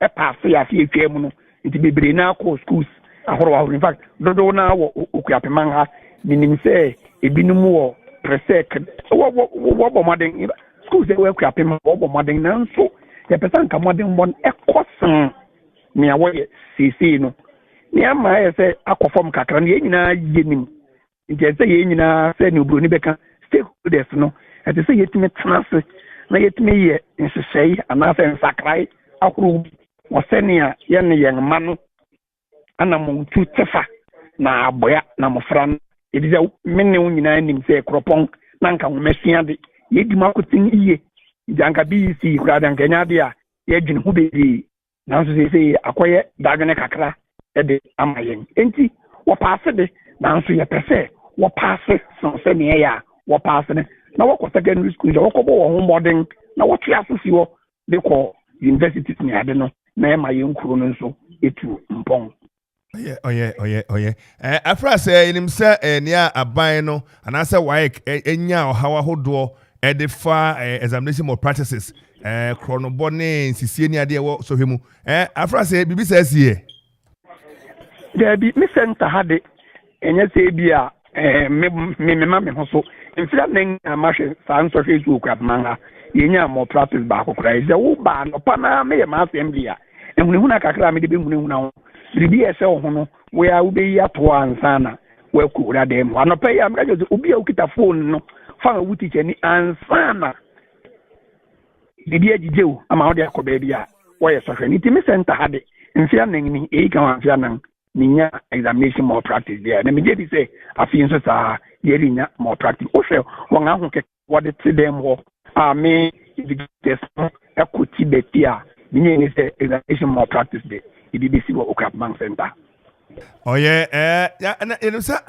Speaker 4: ɛpaase yɛ afe atwa mu no nti bebree na akɔ schools ahorow in fact dodow na wɔ okuapeman ha minim sɛ ebinom wɔ presek wɔbɔ modern schools ɛwɔ akuapem wɔbɔ modern nanso yɛpɛ sɛ nka modern bɔ ɛkɔ sen nea wɔyɛ seesei no nea ama ayɛ sɛ akɔ fam kakra no yɛn nyinaa yɛ nim nti ɛsɛ yɛn nyinaa sɛ ne oburoni bɛka stakeholders no ɛte sɛ yɛtumi tena ase na yɛtumi yɛ nhyehyɛe anaasɛ nsakrae ahorow bi wɔ sɛnea yɛne yɛn mma no anamotu tefa na aboa na mmɔfra no yɛde sɛ me ne wo nyinaa nim sɛ kuropɔn na nka womasua de yɛdi mu akoten yie nti anka BEC koraa de anka ɛnyɛ ade a yɛadwene ho bebree nanso sɛ akɔyɛ dadwene kakra de ama yɛn enti wɔpaase de nanso yɛpɛ sɛ wɔpaase sen sɛnea ɛyɛ a wɔpaase no na wɔkɔ secondary school sɛ wɔkɔbɔ wɔn ho mmɔden na wɔtwe ase si hɔ de kɔ universities ne ade no na ɛma yɛn kuro no nso ɛtu mpɔn.
Speaker 2: Oye. Afra sɛ enim sɛ nea aban no anaasɛ WAEC enya ɔhaw ahodoɔ ɛde fa examination malpractices kronobɔ ne nsisie ne adeɛ wɔ sohwɛ mu afra sɛ bibi sɛ asie
Speaker 4: dabi me center ha de ɛnyɛ sɛ bi a mema me ho so mfira nan amahwɛ saa nsɔhwɛ su okwaman ha yɛnya malpractice baako koraa sɛ wo ba no pa na me yɛ ma assembly a ehunahuna kakra me de behunahuna ho biribi ɛsɛ wo ho no wo ya wo beyi ato ansa na wakura dem anɔpɛ yi amra jose obi a ukita phone no fa wo teacher ni ansa na biribi agigye wo ama wo de akɔ baabi a wɔyɛ sɔhwɛ ni timi center ha de mfia nan ni eyi kan mfia nan ninya examination malpractice there na me je bi sɛ afi nso saa yɛrinya malpractice wo hwɛ wɔn ahokɛ wɔde te dem hɔ a me test ɛkɔti beti a ninya ni sɛ examination malpractice de BBC wo Okoman Center.
Speaker 2: Oye na enu sa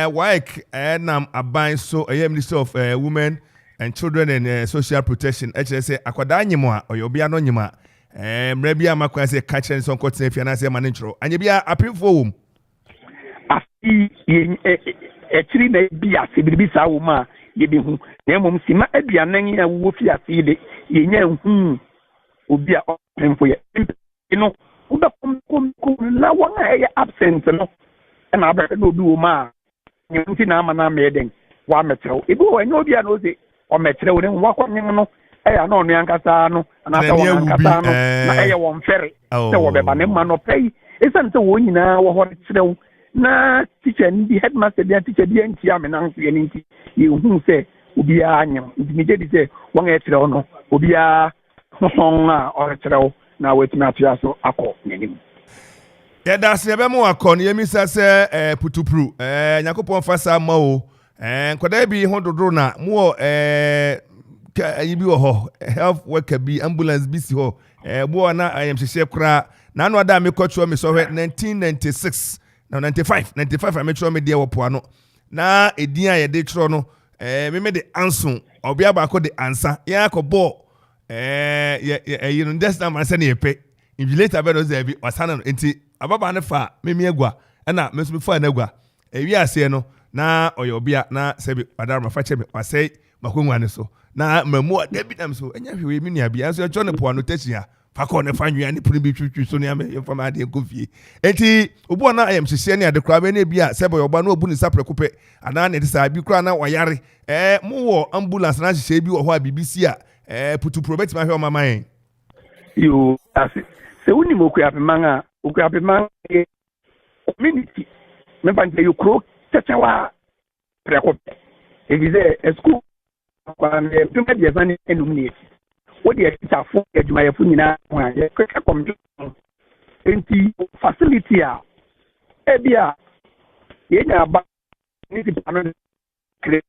Speaker 2: WAEC nam aban so Ministry of Women and Children and Social Protection say akwada nyimo a oyo bia no nyima mra bia makwa say ka kire nso nkotena fia na say ma ne ntro anye bia apemfo wom
Speaker 4: afi etiri na bia se bibi sa wo ma ye bi hu na mom sima aduanan a wo fi ase de ye nya hu obi a apemfo ye no uda kum na wanga ɛyɛ absent no na abɛhwɛ na obi wɔ mu a nyɛnti na ama na mɛden wa mɛtrɛw ebi wɔ ɛnyɛ obi a no se ɔmɛtrɛw ne wakɔ nyem no ɛyɛ na ɔno ankasa no anaasɛ wɔn ankasa no na ɛyɛ wɔn fɛre sɛ wɔbɛba ne ma no pɛyi ɛsiane sɛ wɔn nyinaa wɔ hɔ kyerɛw na teacher ni bi headmaster bi a teacher bi antia me nan so yɛ ne nti yɛhu sɛ obiara nyem nti megye di sɛ wɔn a ɛkyerɛw no obiara hohɔn a ɔrekyerɛw na wetumi atua so akɔ n'anim.
Speaker 2: Yɛda ase ebe mu akɔ no yɛmisa sɛ putupuru Nyakopɔn fa sa ma o nkɔda bi ho dodo na mu wɔ yi bi wɔ hɔ health worker bi ambulance bi si hɔ bo na ayɛmhyehyɛ kora na ano ada me kɔtwɔ me sɔhwɛ 1996 na 95 a me kyerɛ me deɛ wɔ poa no na edin a yɛde kyerɛ no me de anso ɔbea baako de ansa yɛ akɔbɔ you know that's not my son yepe invigilator be no ze bi wasana no enti ababa ne fa memi agua na me so me fa na agua wi ase no na oyo bia na se bi adar ma fa che me wasai makonwa ne so na mamu da bi nam so enya hwe mi nua bia so jo ne po no tachia fa ko ne fa nwia ne puni bi twitwi so ne am yemfa ma de kofie enti obo na ayem hyehye ne ade kra be na bia se boyo ba na obu ni sapre kope ana ne de sa bi kra na wayare mu wo ambulance na hyehye bi wo ho a BBC a putu probeti ma hwe o mama yen
Speaker 4: yo asi se uni mo Okoman community me ban te yo kro tetewa preko egize school kwa me pima de zani enum ni wo de tafo adwuma yefo nyina kwa ye kweka komju enti facility a ebia ye nya ba ni ti pano kre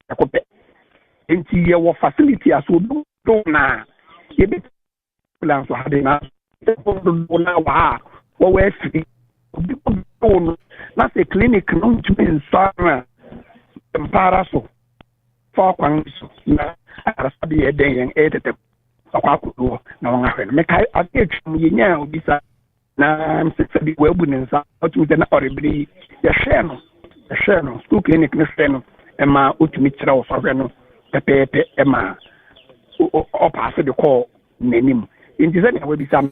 Speaker 4: akope enti ye wo facility aso do na ye be plan so hade na na wa wo we free na se clinic no ntumi nsara mpara so for kwan so na arasabi ye den yen etete akwa kodo na won ahwe me kai atwum ye nya obisa na msese bi webu ne nsa otu de na orebiri ye hwe no school clinic ne hwe no e ma otumi kira wo hwe no pepepe e ma o pass de call nenim inti se na webi sam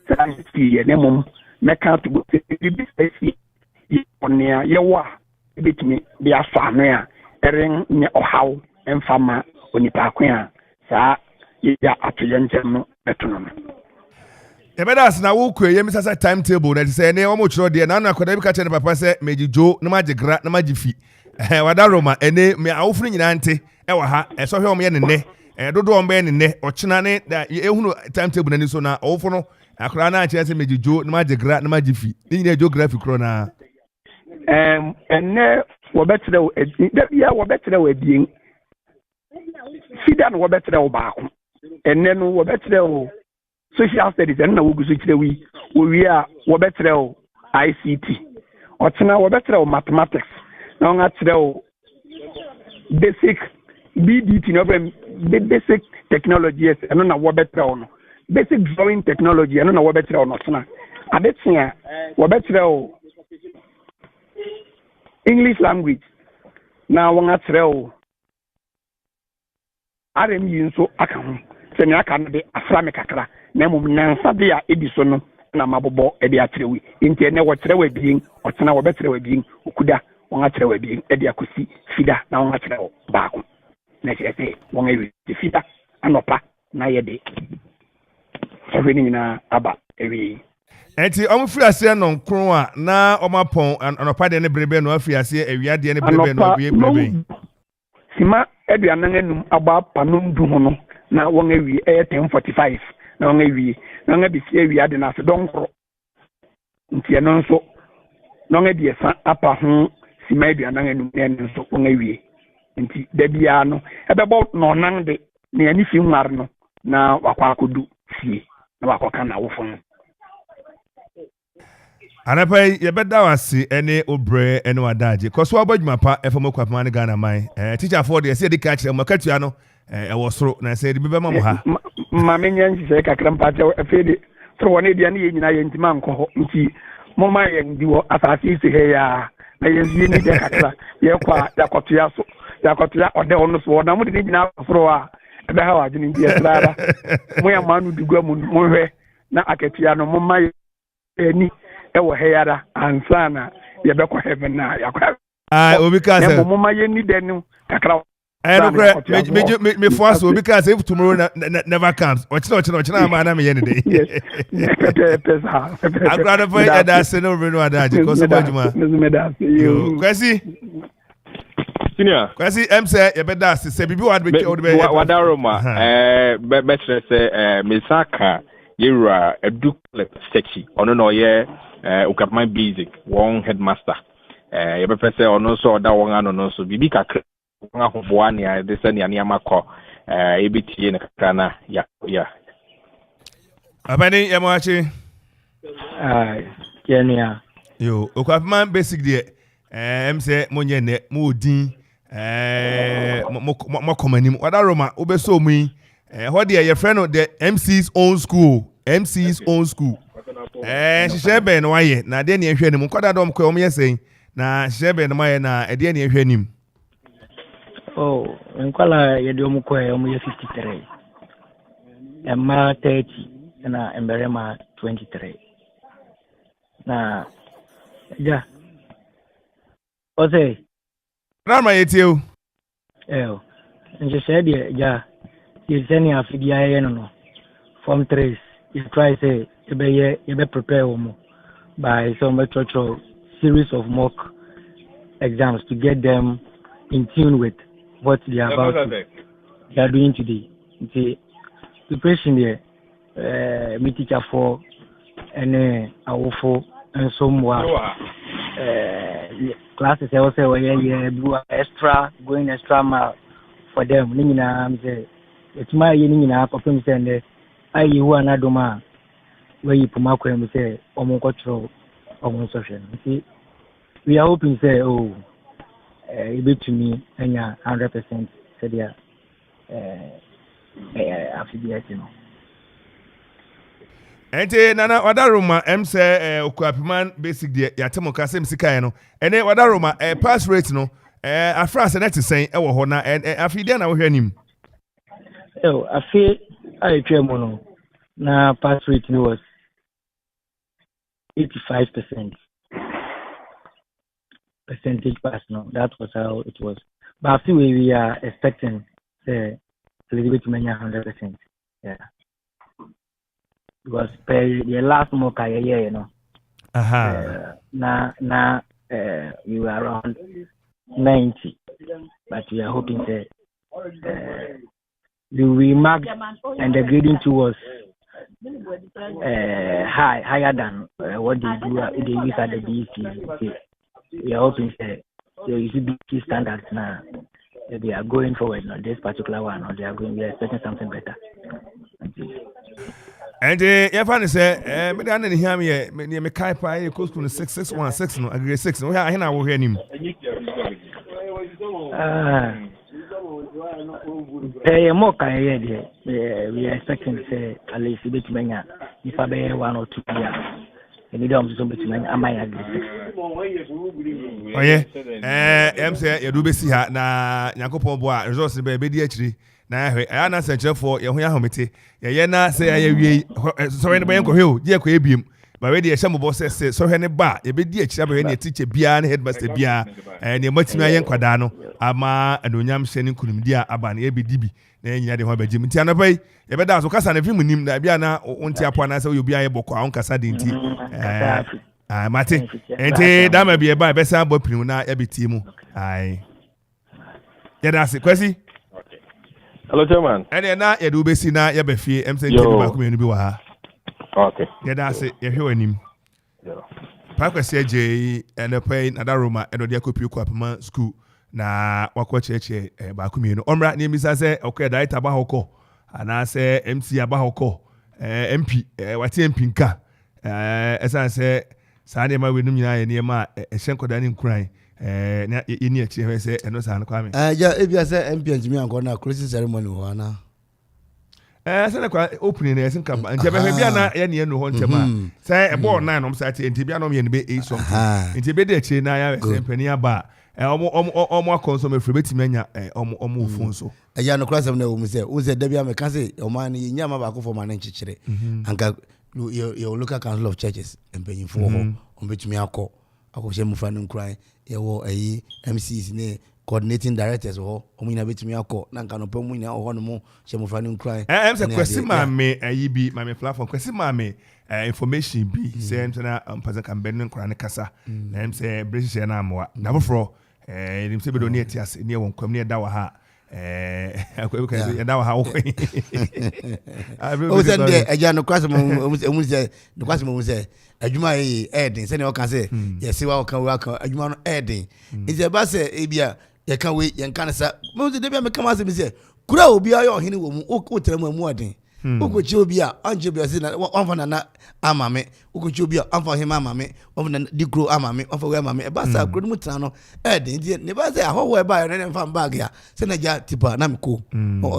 Speaker 4: santi ye nemum meka to go se bi se ye onia ye wa ebetimi bi afa no a eren nye ohaw emfama onipa akwan a saa ya atoye ntem no betono no
Speaker 2: Ebedas na wo kwe yemi sasa timetable na say ne omo chiro de na na akoda bi ka che ne papa say mejijo na magigra na magifi wada Roma ene me awofru nyina nte wa ha so hwe omo ye ne ne dodo omo ye ne ne ochina ne ehunu timetable na ni so na awofru no akora na che say mejijo na magigra na magifi ni nyina geography kro na
Speaker 4: ene wo betre da bia wo betre wo adien fida no wo betre wo baako ene no wo betre wo social studies and na wo gusu kire wi wo wi a wo betre wo ICT otena wo betre wo mathematics na nga tre wo basic BDT no basic technologies and na wo betre wo no basic drawing technology and na wo betre wo no tena adetia wo betre wo English language na wo nga tre wo RMU nso aka ho se ne aka no de afra me kakra na mum nansa de a ediso no na mabobo e de atrewi nti ne wo trewa bien otena wo betrewa bien okuda wo atrewa bien e de akosi fida na wo atrewa baako na se wo ngewi fida anopa na ye de so ni nyina aba ewi
Speaker 2: enti omo free ase no nkron a na omapon anopa de ne brebe no afiri ase awia de ne brebe no awie brebe
Speaker 4: sima eduanan anum aba panom du ho no na wo ngewi 10:45 na nga wie na nga bi sie wie ade na se donkro ntie no nso na nga die sa apa ho sima aduana nga num ne nso nga wie nti da bia no ebebo no nan de ne ani fi nwar no na wakwa akodu sie na wakwa na wo fon
Speaker 2: anapa ye beda wase ene obre ene wadaje koso abadwuma pa efom kwapama ne Ghana man teacher for de se de ka kire makatua no wo soro na se de beba mo ha
Speaker 4: ma menya nse kakra mpate afede tro wona dia ne nyina ye ntima nkọ ho nti mo ma ye ndi wo asase ise he ya na ye nzi ni de kakra ye kwa yakotua so yakotua ode ono so na mo de nyina afro a ebe ha waje ni ndi esrara mo ya manu digwa mo hwe na akatua no mo ma ni ewo he yara ansana ye be kwa heaven na yakwa
Speaker 2: obi ka say
Speaker 4: mo ma ye ni de no kakra
Speaker 2: me force will because if tomorrow never comes. Watch man me yen day. I grab a boy that say no reno ada because of Bajuma. Kwesi.
Speaker 3: Senior.
Speaker 2: Kwesi say you better say bibi what be
Speaker 3: wada Roma better say Misaka yera edu sexy ono no ye ukapman basic one headmaster you better say ono so da one ano no so bibi kakra nga hoboa ne de se ne amakọ ebitie ne kakra na ya
Speaker 2: abani yamachi
Speaker 4: kenya
Speaker 2: yo okwaman basic de say monye ne mo din mo komanim wada Roma obeso mu ho de your friend the MC's own school hye be no waye na de ne ehwe nim kwada dom ko omye sen na hye be no waye na de ne ehwe nim.
Speaker 5: Oh, nkwala yedi omukwe omuye 53. Emma 30 na emberema 23. Na ja. Ose.
Speaker 2: Rama yetiu.
Speaker 5: Nje said ja. You send afidia ye no. Form 3. You try say you be prepare by some series of mock exams to get them in tune with what they are doing today. The preparation there, me teacher for and our and some classes also extra going extra mile for them. Nina say it's my nina perform send I you are not doma where you pumako and say omo control omo social. We are hoping say it to me and 100% said yeah after the you know.
Speaker 2: Ente nana wada Roma say okwapiman basic de yatemo kasem sika no ene wada Roma pass rate no a France net say e wo ho na afide na wo hwanim
Speaker 5: afi I twemo no na pass rate no was 85%. Percentage pass no, that was how it was. But I feel we are expecting a little bit many 100%. Yeah. because the last mock you know. Now we were around 90, but we are hoping that the remark and the grading too was higher than what they use at the BC. We are hoping that they use BC standards now. They are going forward on this particular one, or we are expecting something better.
Speaker 2: And your father said, me down in here, me kai pie, close to 616, no, agree 6. No, I will hear him.
Speaker 5: More we are expecting to say at least a bit many, if I be 1 or 2 years. And you don't so much man, I might agree.
Speaker 2: Oh, yeah, say, you do be see her na Yakopo boy, resources be DHD. Na I answer for your homity. Ya na say I sorry, the bank hill, dear Quabium. But ready a sham boss says, so any bar, a bit DH, any teacher, Bian, headmaster Bia, and your Martina Quadano, Ama, and Unyam sending Kulimdia, Aban, ABDB. Then you had the hobby Jimmy Tiana Bay. You better ask Casan if you mean that Biana or Tiapana, so you'll be able to Casa Dinty. Mate, and that may be a buy best boy Puna, every team. Aye. Yeah, that's it, Quessy.
Speaker 3: Hello, German.
Speaker 2: And then now you do be seen now, you be free. I'm saying, okay. Yeah, that's it. You hear him. Parker said J and the pay another room and the copy of school. Na wakwa cheche bakumi no omra ni misa se okay dai tabahoko ana se MC abahoko MP wati MP nka esan se sa ne ma wenum nyina ye ne ma ehyenkoda ni nkran na yeni achi he se eno sa kwa me
Speaker 1: ja ebia se MP ntimi anko na closing ceremony ho ana
Speaker 2: se na kwa opening na yesin kamba nje be bia na ye ne eno ho ntema se ebo 9 nom sa te ntibia nom ye ne be 8 something ntibe de achi na ya se mpani aba omo akonsome free betimi anya omo phone so
Speaker 1: eya no class na wo mu se wo se da bia me ka se o man ni nya ma ba ko for man nchichire anka your local council of churches empanyimfo ho o betimi akọ akọhye mu fa no nkran ye wo ayi MCs ne coordinating directors ho o mu nya betimi akọ na nka no pa mu nya ho no mu hye mu fa no nkran
Speaker 2: em se kwesi ma me ayi bi ma me platform kwesi ma me information bi se ntana mpaza kan ben nkran kasa na em se british na amwa na bofro nim se bedo ne etiase ne won kwam ne da wa ha akwai da wa ha wo
Speaker 1: o se de eja no kwase mu se no kwase mu se adwuma yi edin se ne o kan se yesi wa o kan adwuma no edin nti ba se ebia ye kan we ye kan sa mo se de bia me kan se mi se kura obi ayo ohene wo mu o tere mu adin ukochi obi a anje bia se na wonfa na amame ukochi obi a wonfa hema amame wonfa na dikro amame wonfa we amame e ba sa kro mu tran no den ne ba se ahowo e ba ne mfa bag ya se na ja tipa na meko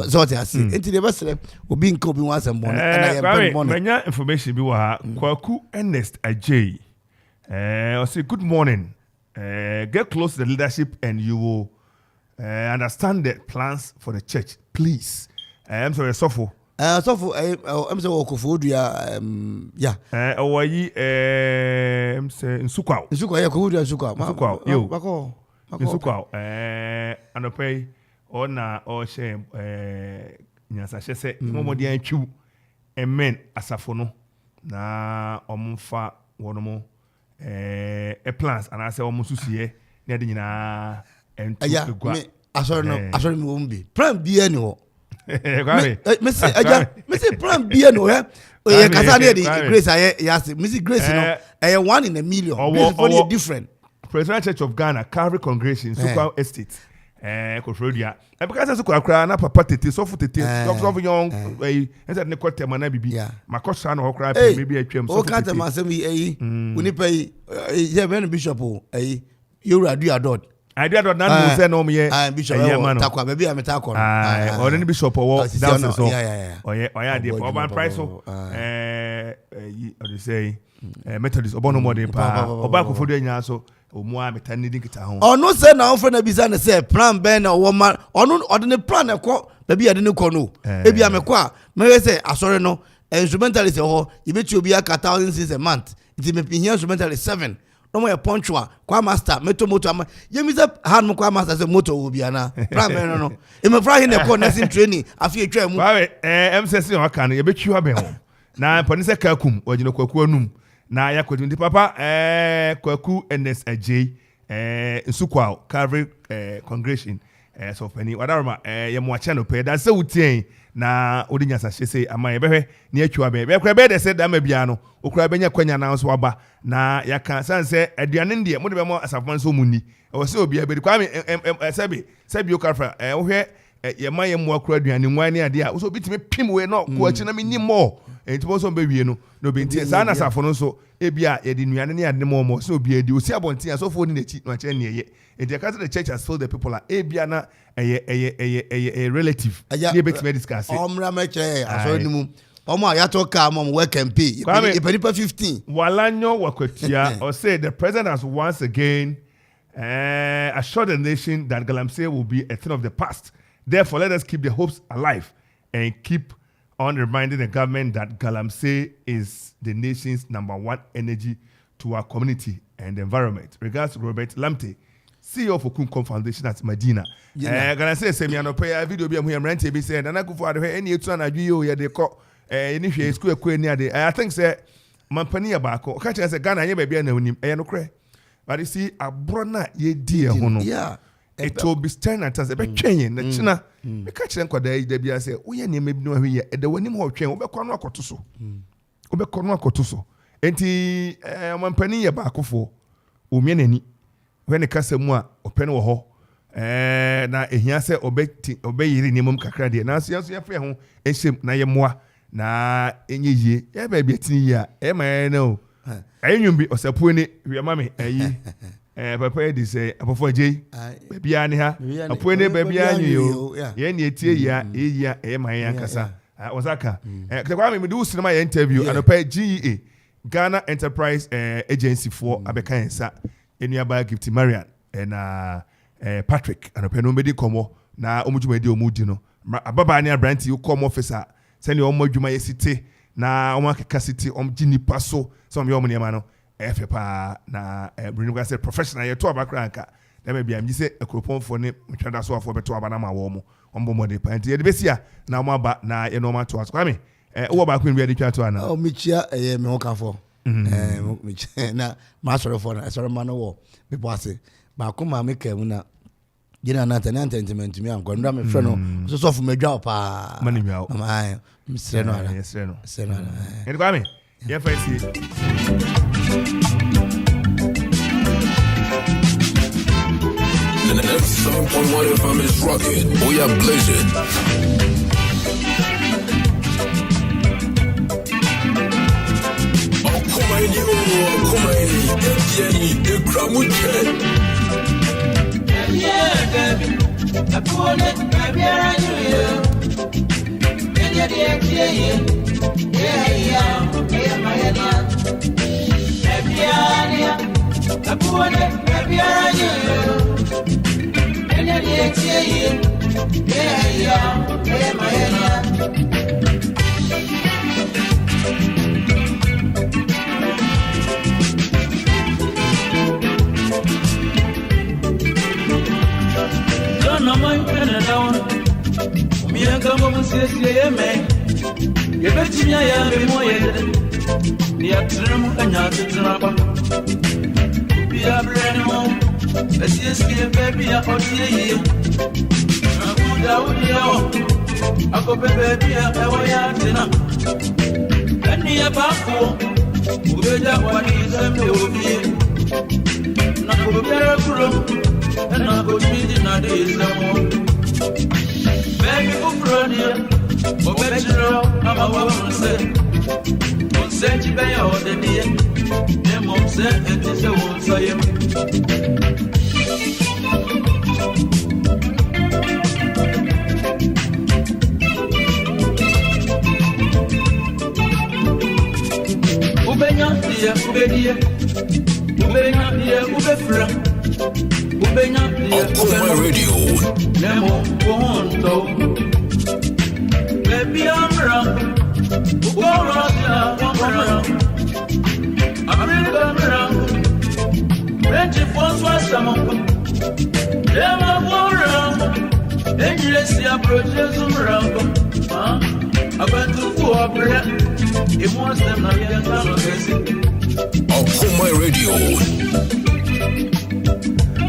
Speaker 1: so te ase enti ne ba se obi nka obi wan asem bon na ye ben bon
Speaker 2: manya information bi wa ha Kwaku Ernest Ajay I say good morning get close to the leadership and you will understand the plans for the church please I'm sorry sofo
Speaker 1: so for I'm so Okofodua yeah
Speaker 2: owayi I'm say nsukwa
Speaker 1: ya Okofodua nsukwa
Speaker 2: yo
Speaker 1: bako
Speaker 2: nsukwa anopay ona o she nyasa hye momodi antwu amen asafo no na omfa wono plans and I say omususie na de nyina entu gwa
Speaker 1: asori no wombi plan bi ani ho me say plan bi no he o kasa na the grace aye yes me say grace no 1 in a million grace for the different
Speaker 2: Presbyterian Church of Ghana Calvary Congregation Sukwa Estate Kofrodia e because Sukwa na papa tete so tete so young enter ne kwete mana bibi makosha no hokra maybe atwam so
Speaker 1: o kata masem yi uni pay ye ben bishop you adu adod
Speaker 2: I did not know say no me
Speaker 1: bishop takwa baby am takwa
Speaker 2: or any bishop or down so yeah dey for ban price so what do you say Methodist obono mo dey pa oba Kofodu anya so omu a metani din kita ho
Speaker 1: ono say na ofre na bisa na say plan ben na woman ono odene plan na ko baby ade ne ko no ebi amekọ a me say asore no instrumentalist ho ibetu obi aka 1,000 a month it me here instrumentalist 7 no more punctual kwa master meto moto ama yemisa hand mo kwa master say moto obi ana plan ben no e me fra he na ko nursing training afi etwa mu
Speaker 2: MCC o aka no yebetu aben ho na panise kakum wajino kwaku anum na yakodi ndi papa kwaku NSAJ nsukwa Calvary congregation so pani wadarma ye mo channel pe da se wutien na odinya sahye se ama ye behwe ne atwa be kra be de se da ma bia no okra benya kwanya na so waba na yaka sanse aduane ndie mo de be mo asafman so munni o se obi abedi kwa me sebi okafra wohwe ye ma ye mo akra aduane nwan ne ade a so bitime pim we no ko achi na me ni mo enti so be wie no no be ntie sa na safo no so ebia ye de nuane ne ade mo so obi adi osi abontia so fo ni nachi no ache ne ye enti aka the church has told the people ebia na a relative ne betime discuss
Speaker 1: omra meche aso ni mu omo ayato ka mom work and pay e pay 15
Speaker 2: walanyo wakwatia or say the president has once again assured the nation that Galamsey will be a thing of the past. Therefore, let us keep the hopes alive and keep on reminding the government that Galamsey is the nation's #1 energy to our community and the environment. Regards to Robert Lamte, CEO of Okoman Foundation at Medina. Galamsey say me no pay video bi am here rent be say and I go for any etu na adwi ye de ko any hwe school ekwe ni ade. I think say mampani ya ba ko ka che say Ghana ye ba bia na onim no kre. But you see abrona ye die ho no. Yeah. It will be stern at us. Ebe twen na china. Me ka kire nkwada yi da bia say wo ye ne mebi no hwe ye de wanim ho twen wo be kwa no akoto so. Wo be kwa no akoto so. Enti mampani ya ba akofo omie nani. When the kasa mu a opene wo ho. Na ehia se obeyiri ne mum kakra de na so ya fe ho ehyem na ye moa na enye yie ya ba bia tini ya e ma no ayinwum bi osapu ni wi mama ayi papa di say apofo je bia ni ha apu ni bia ni yo ye ni etie ya eya e ma yan kasa osaka kwa me do sinema ya interview anopa GEA Ghana Enterprise Agency for abekansa enuaba gift Marian na Patrick anopa no medi komo na omujumadi omudi no ababa ni abranti ukom officer send your omujuma yesite na omaka city omjini paso some your money no efepa na bring say professional ye to abakranka dem e bia mi say ekropon fo ne mtwada so afo beto abana ma wo mo ombo mode panti ye de besia na mo aba na ye no ma to aso kwame wo ba kwin bia de twa to ana
Speaker 1: o mi chia me ho kafo mi chia na ma soro fo na soro ma no wo me boase ba ko ma me kamu na gina na tani entertainment mi an kwandra me fre no so so fu medwa pa
Speaker 2: mani mi awo
Speaker 1: mama misre no ala
Speaker 2: yes no
Speaker 1: se no
Speaker 2: en kwame ye fa si
Speaker 6: and the next 7.1 FM is rocking. We are blazing.
Speaker 7: No man can down. Me and come says, yeah, man. You bet me I am more near Trim and not to drop. Be a brand home. Let's just baby up on here. I would out here. I go baby up our dinner. And near Baku, who did that one is a movie. Not go very and I go meeting a day some baby Ubrania, or better, I'm a woman said, on set you by all the day, them mom said, and it's a woman for you. Ubenya, dear, Ubenya, dear, Ubefra.
Speaker 6: Okoman Radio.
Speaker 7: Nemo Pondo. Baby, I'm wrong. Go around. I'm wrong. Reggie Pons was some. Them are wrong. And you see a project wrong. I went to 4 bread. emu asem na yɛn ka no kɛse.
Speaker 6: Okoman Radio.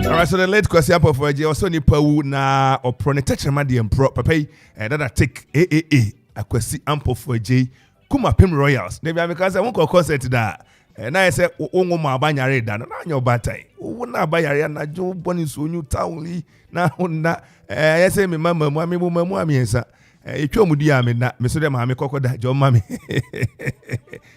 Speaker 2: All right, so the late Kofi Ansong Baffuor also ni pawu na oprone techrema de empro papai that take Kofi Ansong Baffuor kuma Pim Royals. Ne bia me ka say won ko concert da. Na say won ma abanyare da na anya obatai. Won na abayare na jo boni so nyu town na honna say me mama mu amiensa. Etwa mu dia me na me so de ma me kokoda jo ma me.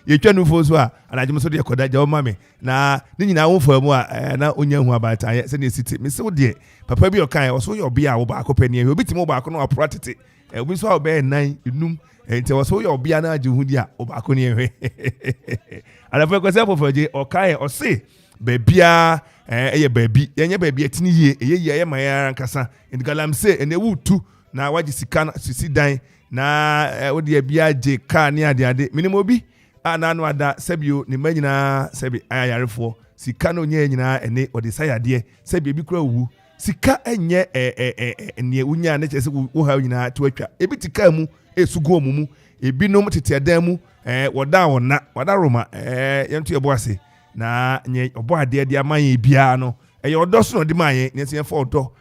Speaker 2: Yetwa nu fo so a anaje me so de koda jo ma me na ni nyina wo fa mu a na onya hu abata se ne siti me so de papa bi okan wo so ye obi a wo ba ko pani obi ti mo ba ko no apratete obi so obe nan enum enti wo so ye obi a na age hu dia wo ba ko ne ehwe ala fa ko se Baffuor okan o se ba bia eye ba bi yenye ba bi atini yie eye mayan nkasa enti galam se ene wutu na waji sika sisi dan na odi bia je ka ne ade minimo bi ana no ada sabio ne manyina sabi ayarefo sika no nye nyina ene odi sayade sabi bi kura wu sika enye ne unya ne chese wo ha nyina to atwa ebi tika mu esugo mu ebi no tete adan mu woda wona wada roma yentu ebo ase na nye obo ade de amaye bia no eye odo so no de maye ne se fa odo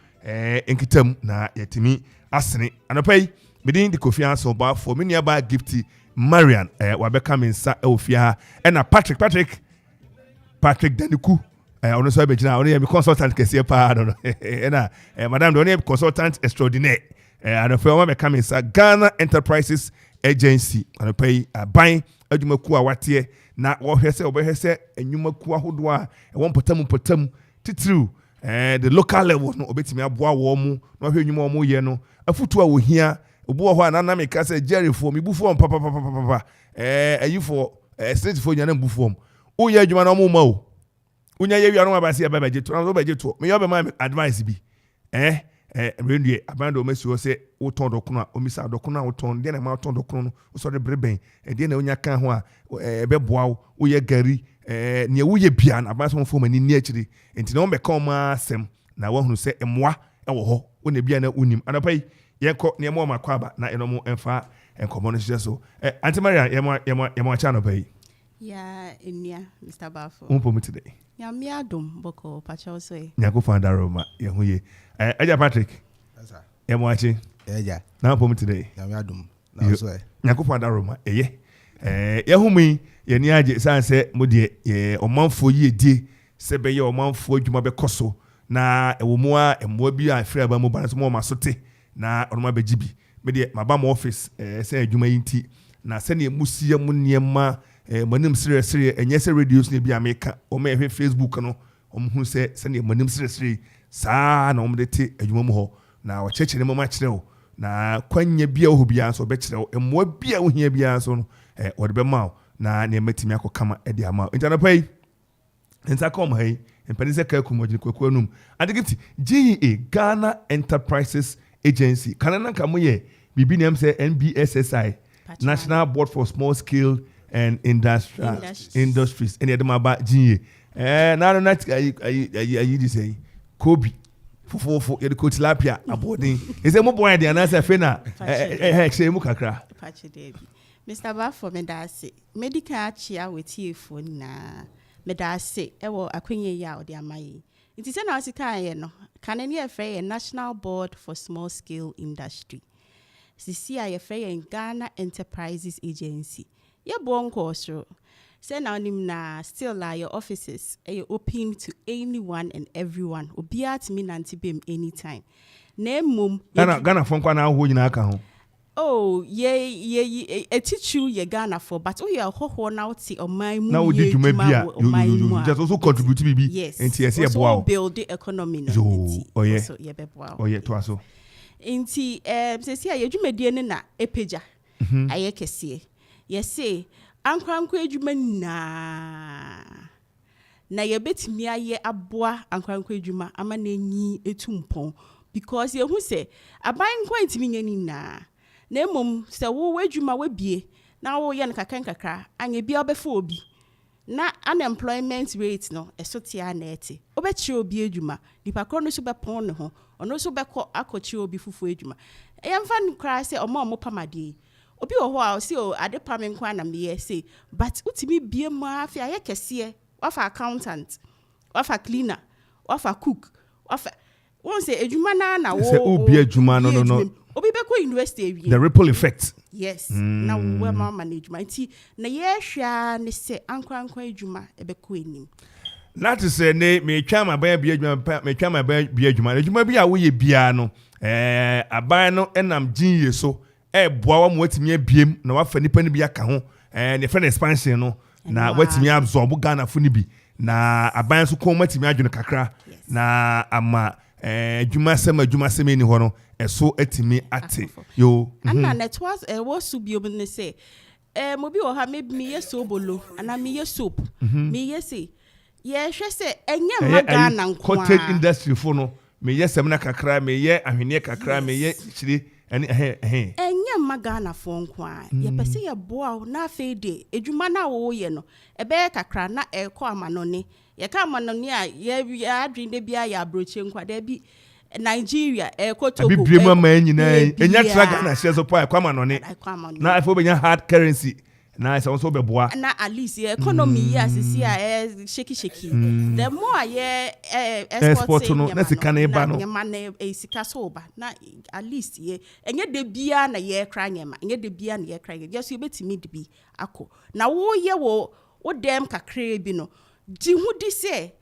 Speaker 2: enkitam na yetimi asene anopai medin de Kofi Ansong Baffuor me niaba gifty Marian wabeka mensa ofia na Patrick Daniku ono so be gina ono ye consultant kese pa no na madam do ne consultant extraordinaire anopai wa beka mensa Ghana Enterprises Agency anopai ban adwumaku a wate na wo hwese obehwese enwumaku ahodo a won potam titru the local level no obetimi aboa wo mu no hwe nwuma wo ye no afutu a wo hia obu ho anana me ka say Jerry for me bu form papa ayi for state for nyana bu form o ye adwuma na mo ma o unya ye wiano abase ya baba jeto na baba jeto me yo be ma advice bi rendue abando mesi o se o ton dokunu a omisa dokunu a o ton de na ma ton dokunu no o so de breben de na onya kan ho a be boa o ye gari ne wo ye bia na abase mo form ni akiri enti na o be ka o ma asem na wo hunu se emoa wo ho o na bia na unim anapai yeko ne mo makwa ba na eno mo emfa enkomo no hye so Auntie Maria yemo cha no pai
Speaker 8: ya enia Mr. Baffuor
Speaker 2: umpo mu today
Speaker 8: ya mi adom boko pacha so e
Speaker 2: nyako fanda roma ye hu ye aja Patrick
Speaker 1: sir
Speaker 2: yemo achi
Speaker 1: eja
Speaker 2: na umpo mu today
Speaker 1: ya mi adom na so e
Speaker 2: nyako fanda roma ye hu mi ye ni age sanse mo de ye omanfo ye die se be ye omanfo adwuma be koso na ewo mu a emmo bi a free aba mo ba so mo masote na onoma bejibi me de maba mo office say adwuma yinti na se ne musia mu niema manim sere enye se radios ne bi ameka o me hwe Facebook no o hu se ne manim sere saa na o me de te adwuma mu ho na o chechene mo ma kire o na kwanya bia o bia so be kire o emmo bia o hia bia so no o de be ma na ne matimi akokama e de ama intana pai nsa kom hai empanise ka kumojini kwekwa num adigiti GEA Ghana Enterprises Agency kanana kamoye bibi nem say NBSSI National Board for Small Scale and Industries any dem aba GEA na no na ayi di say Kobe fofofo ye de ko tilapia abodin ese mo boy de anasa fe na che mu kakra
Speaker 8: pache debi Mr. Baffuor me da se medical chia wetie phone na me da se ewo akwenye ya odi amaye nti se na asika ye no kanani e frɛ National Board for Small Scale Industry sisi a ye frɛ Ghana Enterprises Agency ye bonko so se na onim na still your offices are open to anyone and everyone obi at me nanti bem anytime na mum
Speaker 2: Ghana fon kwa na ho nyina aka ho
Speaker 8: oh ye etichu ye Ghana for but oh ya hoho na uti oman mu
Speaker 2: na odi dwuma bia you just also contribute bibi enti yes ye boa
Speaker 8: build the economy no so ye be boa
Speaker 2: to aso
Speaker 8: enti se sia ye dwumadie ne na epeja aye kese ye say ankranko adwuma na ye betimi aye aboa ankranko adwuma ama na nyi etumpon because ye hu say aban ko ntimi nyani na emom se wo adwuma wabie na wo ye nkakra anya bia obefa obi na unemployment rate no esotia na eti obekire obi adwuma dipa kro no so bepon ne ho ono so beko akochi obi fufu adwuma eyamfa nkra se omo pamade obi wo ho a see o ade pa me nkwa na me say but utimi bie mu afi aye kese wafa accountant wafa cleaner wafa cook wafa won say ejuma na wo
Speaker 2: say obi ejuma no
Speaker 8: obi be ko university awie
Speaker 2: the ripple effect
Speaker 8: yes na wo ma management ti na ye hwa ne say ankwa ejuma e be ko enim
Speaker 2: na to say ne me twa ma ban bia ejuma me twa ma ban bia ejuma bia wo ye bia no aban no enam jinye so boa wa mo watimi abiem na wafa nipa ni bia ka ho ne friend expansion no na watimi absorb Ghana fo ni bi na aban so ko matimi adwene kakra na ama adwuma sem ni ho no eso atimi ate yo
Speaker 8: ana net was was subio ne say mo bi wo ha me ye sobolo ana me ye soap me ye say ye hwe say enye Ghana nko
Speaker 2: cottage industry fo no me ye semna kakra me ye ahwene kakra me ye chiri
Speaker 8: enye Ghana fo nko a ye pese ye boa na afi de edwuma na wo ye no ebe kakra na ekọ amanone ye ka amanone a ye adwin de bia ya broche nkwa da bi Nigeria Togo
Speaker 2: abi biemu ma nyina enya tra Ghana share so pa ekọ amanone na afo be nya hard currency na so so be boa
Speaker 8: na at least ye economy ya sisi a shaky the more ye export
Speaker 2: no na sika na eba no
Speaker 8: nyama na sika so ba na at least ye enye de bia na ye kra nyama enye de bia na ye kra yes you betimi de bi akọ na wo ye wo dem kakra bi no di hu di say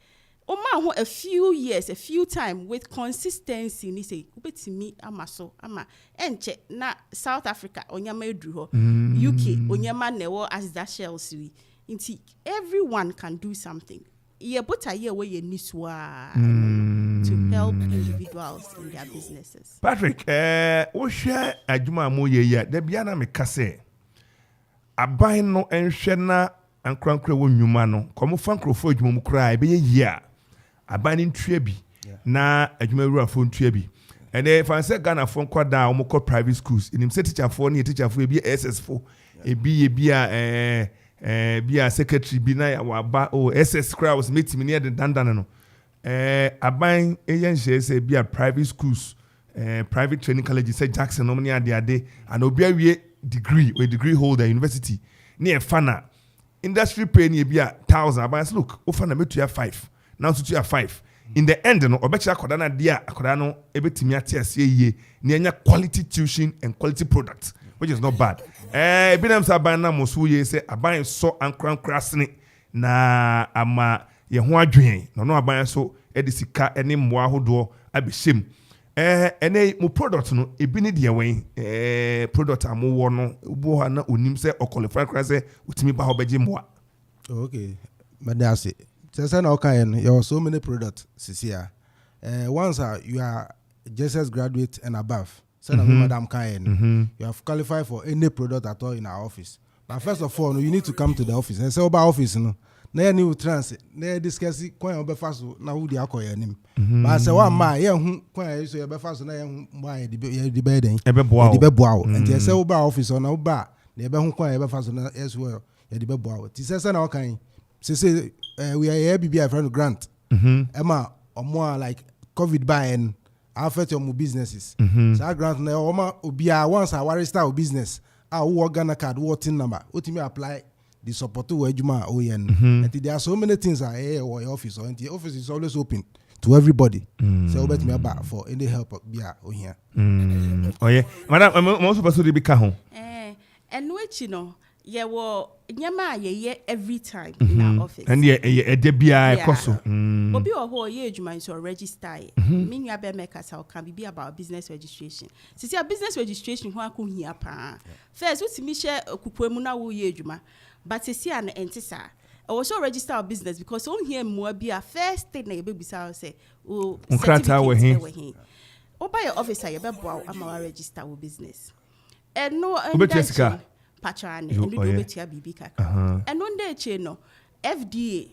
Speaker 8: o ma ho a few time with consistency ni say ubetimi amaso ama enche na South Africa onyama edru ho UK onyama newo as that shells we inti everyone can do something ye buta ye we ye niswa to help individuals in their businesses.
Speaker 2: Patrick wo hwe adwuma mo ye ya da bia na me kase aban no enhwe na ankrankra wo nnwuma no komo fankrofo adwuma mu kra ebe ye yia abani ntua bi na adwuma wura fo ntua bi ene fanse Ghana fo nkwada o mko private schools inim se teacher fo ne teacher fo ebi SS fo ebi bia secretary bi na ya waba SS crowds meeting ne de dandan no aban eyen se bia private schools private training colleges say Jackson no ne ade and obi awie degree holder university ne e fana industry pay ne bia 1000 aban look o fana metua 5 now to 5 in the end no obecha akoda na dia akoda no ebetimi ate ase yie na enya quality tuition and quality product which is not bad ebinam sa ban na moso ye say aban so ankrasne na ama ye ho adwen no aban so edisika ene mmoa hodo abehim ene mo product no ebini de wen product amowo no obo ha na onim say oqualify krase utimi ba ho beje mmoa.
Speaker 9: Okay, madase Tesa na okayen, there are so many products sisia. Once you are JSS graduate and above, Madam Kayen, you have qualified for any product at all in our office. But first of all, you need to come to the office. And say about office, no. Na new transit, na discuss kwan obe faso na who di akoye nim. But say one ma ye hu kwan so ye be faso na ye hu ma ye di be den.
Speaker 2: E be boa.
Speaker 9: And say oba office na oba na ye be hu kwan ye be faso na as well ye di be boa. Ti say na okayen. Say we are here BBI friend grant. Emma or more like COVID buy and affect your businesses. So I grant na oma obia once I worry start business. I work Ghana card what-in number. What me apply the support to Ejuma ON. And there are so many things are here or your office or the office is always open to everybody. So bet me about for any help bia o here.
Speaker 2: Oh yeah. Madam I'm also supposed to be ka ho.
Speaker 8: And which you know yeah, well, nyama ye every time in our office.
Speaker 2: And yeah, de bia koso.
Speaker 8: Obi o ho ye adwuma so register. Me nua be make us how can be about business registration. Sisi a business registration ho akohia pa. First, what me share okupuemu na wo ye adwuma. But sisi an entisa. I also register our business because on here mo be a first thing na ye be bisa say o
Speaker 2: certificate we hin.
Speaker 8: Oba your officer ye be boa ama register our business. And no Pachane and do betia bibi kaka. And one day no FDA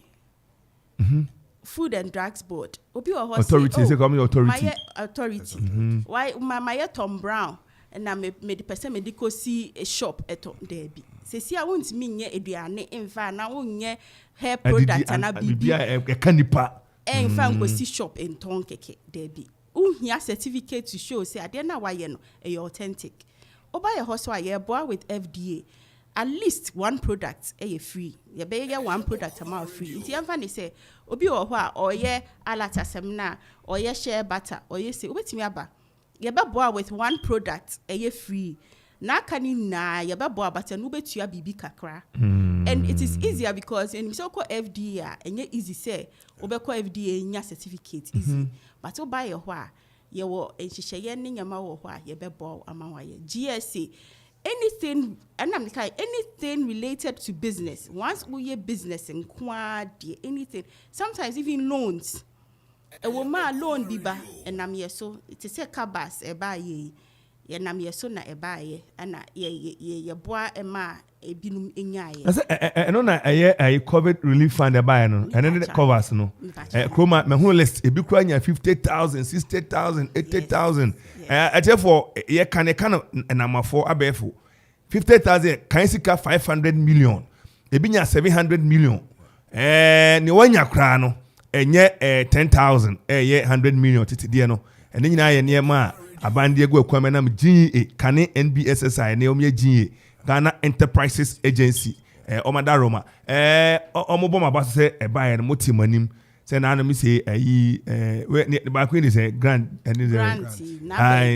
Speaker 8: Food and Drugs Board. Obi o
Speaker 2: authority say come authority.
Speaker 8: My authority. Why my Tom Brown and I me the person medical see a shop eto there be. Say see I want me nye eduane emfa na wonye hair product and bibi
Speaker 2: e kanipa.
Speaker 8: Emfa go see shop in ton keke there be. Uhia certificate to show say ade na waye no e authentic. Oba your house why boy with FDA. At least one product free. You be one product amount free. Inti amfa say obi wo ho a oye alata semna oye share butter oye say obetimi aba. You be boy with one product free. Na kani na you be boy but no betua bibi kakra. And it is easier because in so called FDA and easy say obeko FDA nya certificate easy. But oba your ho a ye wo enhihye ne nyama wo ho a ye be boy ama wa ye GSA anything related to business. Once we business and anything, sometimes even loans. A woman loan biba and I'm so it is a cabas a buy ye nam ye so na e buy and ye boy e ma e binum enyaye.
Speaker 2: I know na a COVID relief fund a buy no and then it covers no. Chroma my whole list e be crying 50,000, 60,000, 80,000. Therefore ye can and number 4 abefo 50,000 can sika 500 million. E binya 700 million. Ni wanya kra no enye 10,000 ye 100 million titi die no. And then na ye niema abandie go kwame na GA kane NBSSI ne omye GA Ghana Enterprises Agency Omadaroma omobo ma baso se e buy no motimanim se na me say we ba queen is a grant and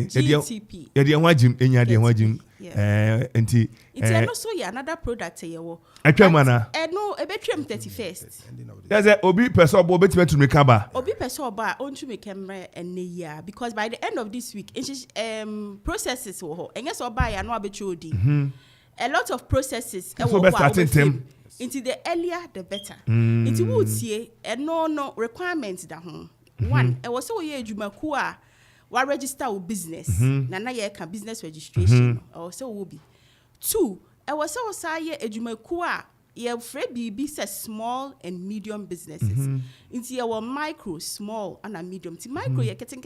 Speaker 2: GTP ye de hwajim enya de hwajim enti
Speaker 8: it's no so ya another product ye wo
Speaker 2: atwamana
Speaker 8: no e betwem 31st
Speaker 2: there's a obi person obo betime to recover
Speaker 8: obi person oba ontu me kemre enne year because by the end of this week processes wo ho enye so oba ya no abetwodi a lot of processes into the earlier the better. Into would see no requirements da home. One, I was so ye jumaku a wa register with business. Na ye can business registration or so will be. Two, I was so say jumaku a ye free BB says small and medium businesses. Into your micro, small and a medium. Ti micro ye getting.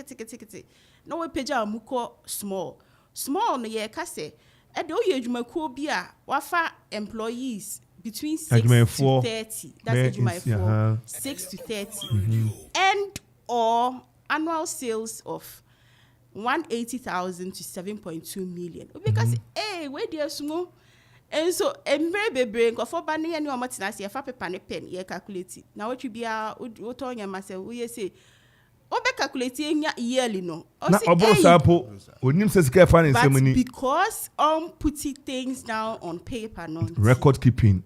Speaker 8: No we page muko small. Small no ye kase. Edo ye jumaku bia wafa employees between 6 to 30. That's July 6 to 30. And or annual sales of 180,000 to 7.2 million. Because where there small and so very brain go for banning any or matinasi a paper and pen ye calculate. Now what you be what on your myself we say Obe calculating yearly no.
Speaker 2: Na obo sapo onim se sika fa
Speaker 8: but
Speaker 2: money
Speaker 8: because putting things down on paper no.
Speaker 2: Record keeping.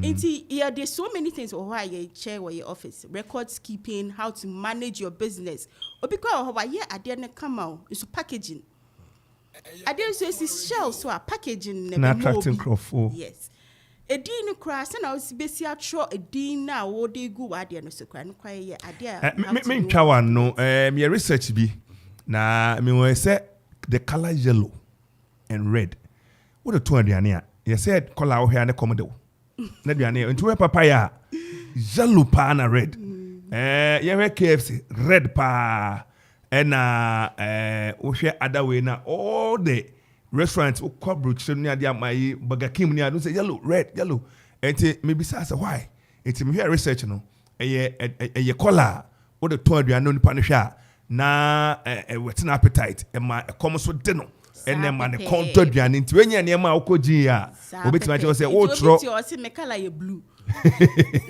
Speaker 8: There's so many things why you chair or your office. Records keeping, how to manage your business. Or because why I didn't come out is packaging. I didn't say it's shells so packaging
Speaker 2: na attracting crowd.
Speaker 8: Yes. A din crass and I was basically a din now or they go at the end of the crown. Quite idea.
Speaker 2: Me chawan no me research be na me we say the color yellow and red. What the two aduane a you said color o here na komodo. Na aduane nti we papaya yellow pa na red. You we KFC red pa na o hwe other way na all the restaurants o coverage near the my Burger King near no say yellow red yellow enti maybe say why enti me hear research no e color what the two aduane no nipa no hwa na wetting appetite e ma come so de no ene ma ne konto aduane enti wenya ne ma okoji a obetima che say o tro
Speaker 8: o say me color ye blue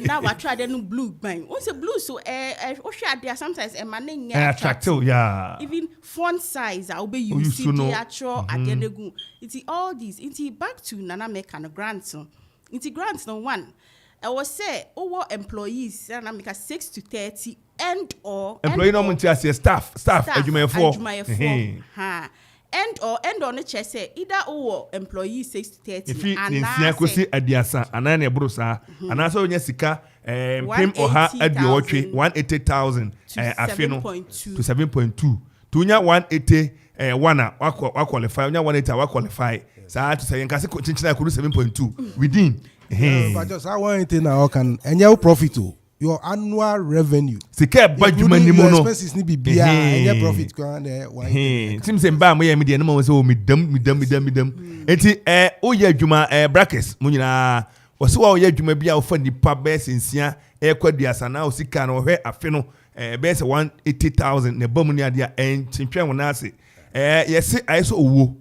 Speaker 8: now I try the new blue bang. What's a blue so there sometimes a man
Speaker 2: attractive yeah
Speaker 8: even font size I'll be using the actual at the end of it's all these into back to Nana make and grants into grants no one I was say over employees and I make a 6 to 30 and or
Speaker 2: employee no mun staff adwumayefo
Speaker 8: end on the chest say either or employee 6 to 30
Speaker 2: and na kosi adiasa ana na ebro sa ana so nya sika prim oha aduotwe 180,000 afino to 7.2 to nya 180 wana wa qualify nya 180 wa qualify sa to say nkase chinchina ko 7.2 within
Speaker 9: but just I want it now can enya profit your annual revenue
Speaker 2: sika badwuma ni mu no
Speaker 9: expenses ni bibia enya profit kwa na
Speaker 2: tim se mba mo ya media no ma so midam enti o ya adwuma brackets mu nyina wo se wa o ya adwuma bia wo fa nipa best nsia kwaduasa na o sika no hwe afe no best 180,000 ne bamu ni ade en twetwe wona ase yesi ayeso owo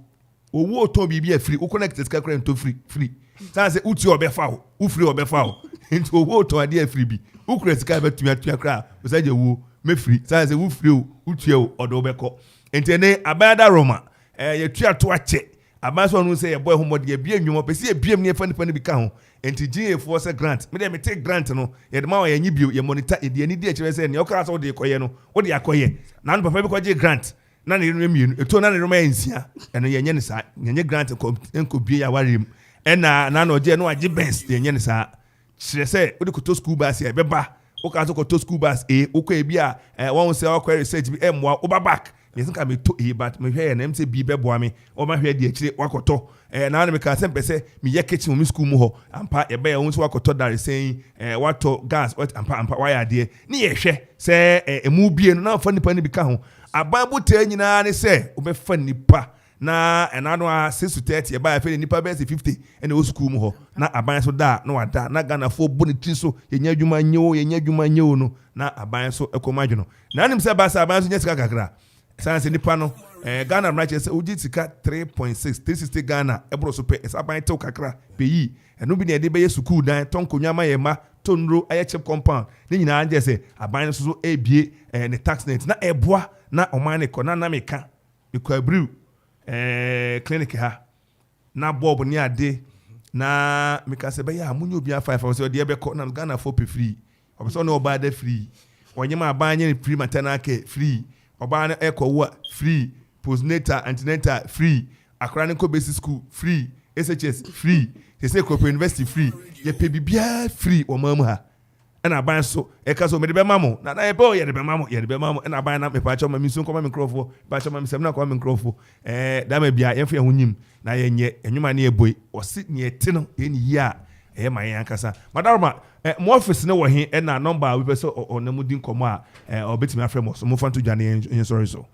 Speaker 2: owo to bibi free o connect sika kra nto free say uti obefa o u free obefa o into owo to ade free bi u kra sika betumi atua kra o say je wo me free say u free o uti o odo obeko ntene abada roma ye tua to ache abaso no say ye boy homo de bia nwumo pese ye biem ne fa ne bi ka ho enti GA for say grant me dem take grant no ye de ma wa ye nyi bio ye monitor e de ani de akire say ne o kra so de koye no o de akoye na no papa bi ko je grant na ne no mienu eto na ne no ma ensia eno ye nye ne sa nye grant enko bie ya warem ena na no je no age best ye nye ne sa kire say o de ko school bus e beba o ka so ko school bus o ko e bia won say o ko research bi emwa o ba back yes nka me to but me hwe na mse bi beboa me o ma hwe de akire wakoto na me ka sempe se me ye kitchen mo school mu ho ampa ye ba ye won so wakoto dare saying wato gas what ampa why de ni ye hwe se emu bie no na fa nipa ni bi ka ho aban bote nyina ne se o be fa nipa na enano a 6 to 30 ye ba fa nipa be 50 ene o school mu ho na aban so da na wada na Ghana fo boniti so ye nya adwuma nyewo no na aban so ekomadwo na nim se ba sa aban so nya sika kakra Science nipa no Ghana branch say uji sika 3.6 360 Ghana ebro so pe aban te kakra pe yi eno bi ne de be school dan tonkonwa ma ye ma tonro aye chip compound ni nyina anje say aban so ebie ne tax net na eboa na oman ne ko na meka because brew clinic ha na bob ni ade na meka se be ya munyo bia 5 so de be ko na Ghana for pe free obeso no oba de free onyema aban nye free maternal care free Obana Eko free, postnatal, antenatal free, Akraniko basic school free, SHS free, they say Corporate University free, ye pay bibia free or mama. And I buy so a castle made a mammo, not a boy, yet a mammo, and I buy up a patch of my mission coming crowful, patch of my 7 o'clock coming crowful, that may be a every hunim, na yet, and you might near boy, or sit near 10 in year. My Yankasa. Madama, more office no here and a number we so on the Mudin Coma or bit my friend so move on to Johnny and sorry so.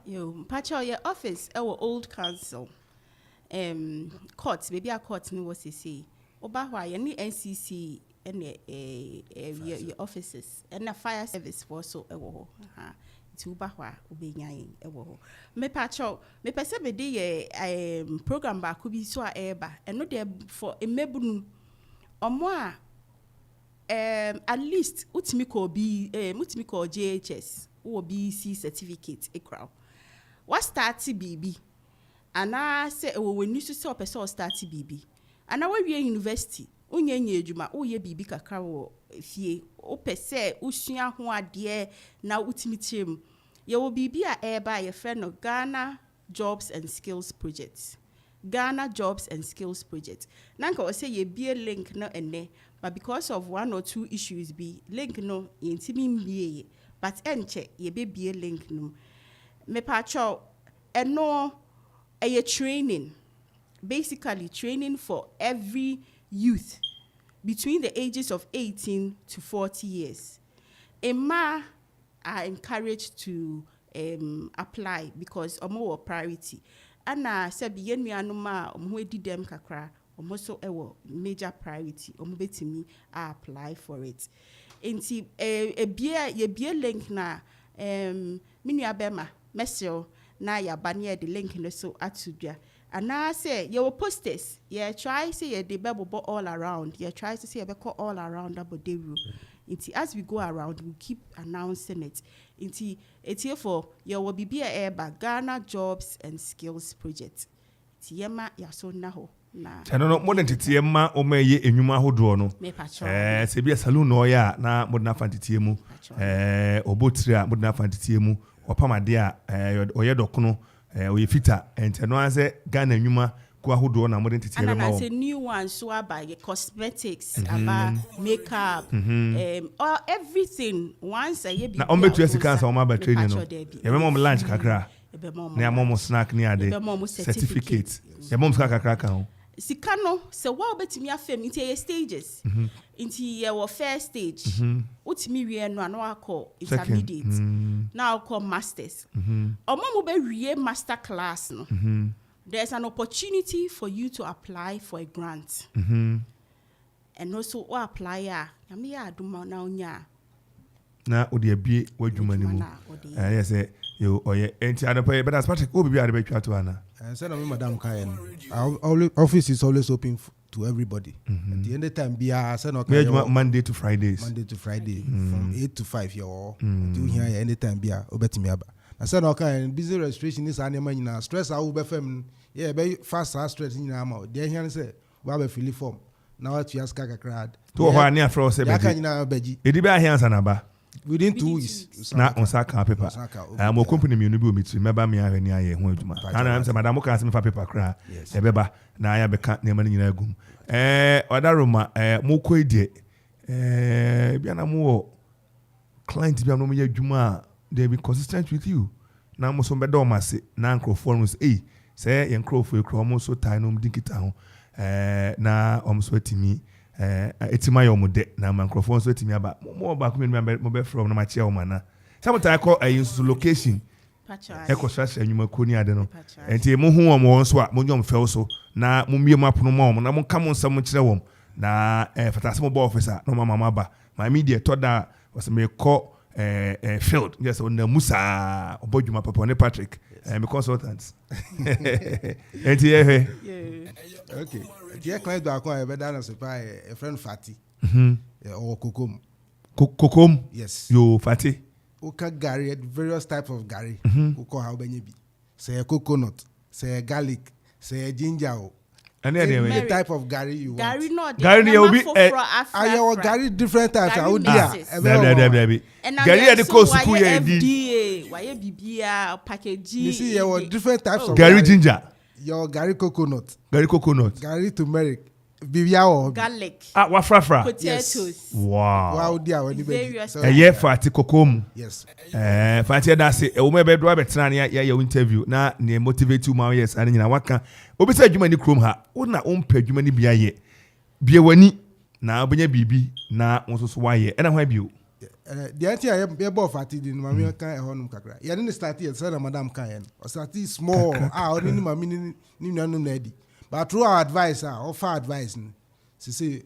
Speaker 8: You patch your office, our old council. Courts, maybe a court no was say. Obawa, any NCC and your offices and a fire service for so a war. To Bahwa, Ubinyan, a war. Me patcho, me perceive a program back could be so eba and not there for a mebun. Or more, at least Utmiko JHS or BC certificate a crowd. What starts BB? And I say, oh, when you saw a person starts BB. And now we are university. Unye juma o ye BB kakao fie o pese usia ho ade na utimitim. Ye will BB a air by a friend of Ghana Jobs and Skills Projects. Ghana Jobs and Skills Project. Nanka will say ye be a link no ene, but because of 1 or 2 issues be link no intimim be but enche ye be a link no. Me pacho no a training, basically training for every youth between the ages of 18 to 40 years. Emma are encouraged to apply because more priority. Ana sabi yenu anuma omwedi dem kakra omoso ewo major priority omubetimi apply for it. Enti ye bie link na minu abema mesel na ya banye the link no so atudua. Ana say ye will posters ye try say ye de bebo all around ye try to say ye call all around aboderu. Inti as we go around we keep announcing it. Inti here for your will be a Ghana Jobs and Skills Project. Tiema ya so na ho na. I
Speaker 2: don't know more than tiema o me ye enyuma hodo no. Se bia saloon no ya na modna fantitiemu. Obotria modna fantitiemu. Opamade a oye dokono oye fita ente no anse Ghana enyuma kwa hodo na modern titiema.
Speaker 8: And I say new ones so about cosmetics, about makeup, or everything once a year.
Speaker 2: Na ombetu esika ansa o ma ba training no. Ye memo lunch kakra. Na memo snack ni ade. Certificate. Ye memo kakra kan.
Speaker 8: Sika no se wa obetimi afem into your stages. Into your first stage. Utimi wie no ano akọ intermediate. Now call masters. Omo mo be wie master class no. There's an opportunity for you to apply for a grant. And also, or apply
Speaker 2: na odi abie wadwuma ni mu. Yes, you oye enti adapa but as Patrick obi bi ade betwa to ana.
Speaker 9: I said, Madam Kayen, our office is always open to everybody. At the end of the time, I said,
Speaker 2: Monday to Fridays.
Speaker 9: From 8 to 5 year do here anytime be obetimi aba. I said, okay, busy registration is animal in stress. I will be fem. Yeah, be fast stress in your mouth. Then here say, we have a fill form. Now what you ask a crowd.
Speaker 2: To a near for us,
Speaker 9: beji.
Speaker 2: It be a hands and aba.
Speaker 9: Within 2 weeks.
Speaker 2: Not on Saka paper. I'm a company munibum to remember me. I have any idea when you I'm saying, Madam Okas for paper cry. Yes, Beba. Now I have a cat name in your gum. Odaruma, Moko de Bianamo client Bianomia Juma. They be consistent with you. Now, most of my domasi, Nancro forms, say, and crow for your chromo so tiny, dinkitown. Now, sweating me. It's my own de now, microphone sweating me about more about me, remember from my chairman. Sometimes I call a use location. Echo such and you may call I don't know. And the Mohu on swap, Monium fell so. Now, Mummy map no more, and I won't come on someone to the home. Now, a fantastic officer, no mamma, my media thought that was a mere call. Field, yes, on the Musa, or Bojuma Papa Patrick, and consultants. Okay.
Speaker 9: Dear client, I have done as a friend Fatty or Kokom.
Speaker 2: Kokom?
Speaker 9: Yes.
Speaker 2: You Fatty?
Speaker 9: Oka Gary, various types of Gary. Who call how many be? Say a coconut, say a garlic, say a ginger.
Speaker 2: And
Speaker 9: the type of Gary you want.
Speaker 8: Gary not
Speaker 2: Gary will be
Speaker 9: Gary different types. I would
Speaker 2: Gary at the coast school
Speaker 8: FDA. Why BBA packaging?
Speaker 9: You see, there different types of
Speaker 2: Gary ginger.
Speaker 9: Your Gary coconut.
Speaker 2: Gary
Speaker 9: turmeric. Bibia
Speaker 8: garlic.
Speaker 2: Wafrafra.
Speaker 8: Potatoes.
Speaker 2: Wow.
Speaker 8: Various.
Speaker 2: Yeah, Fatty Kokom.
Speaker 9: Yes.
Speaker 2: Fatty that's it. O maybe do betrania your interview. Na ne motivate you ma yes and na waka. Obi say adwuma ni krom ha. Wo na ompa adwuma ni bia ye. Bia wani na obenya bibi na won so waye. E na hwan bio.
Speaker 9: The anti I be about Fatty din mama kan e honum kakra. Ya ni start here say na madam kan. O start small. Oni ni mama ni nuanum na di. But through our advice, offer advice, say,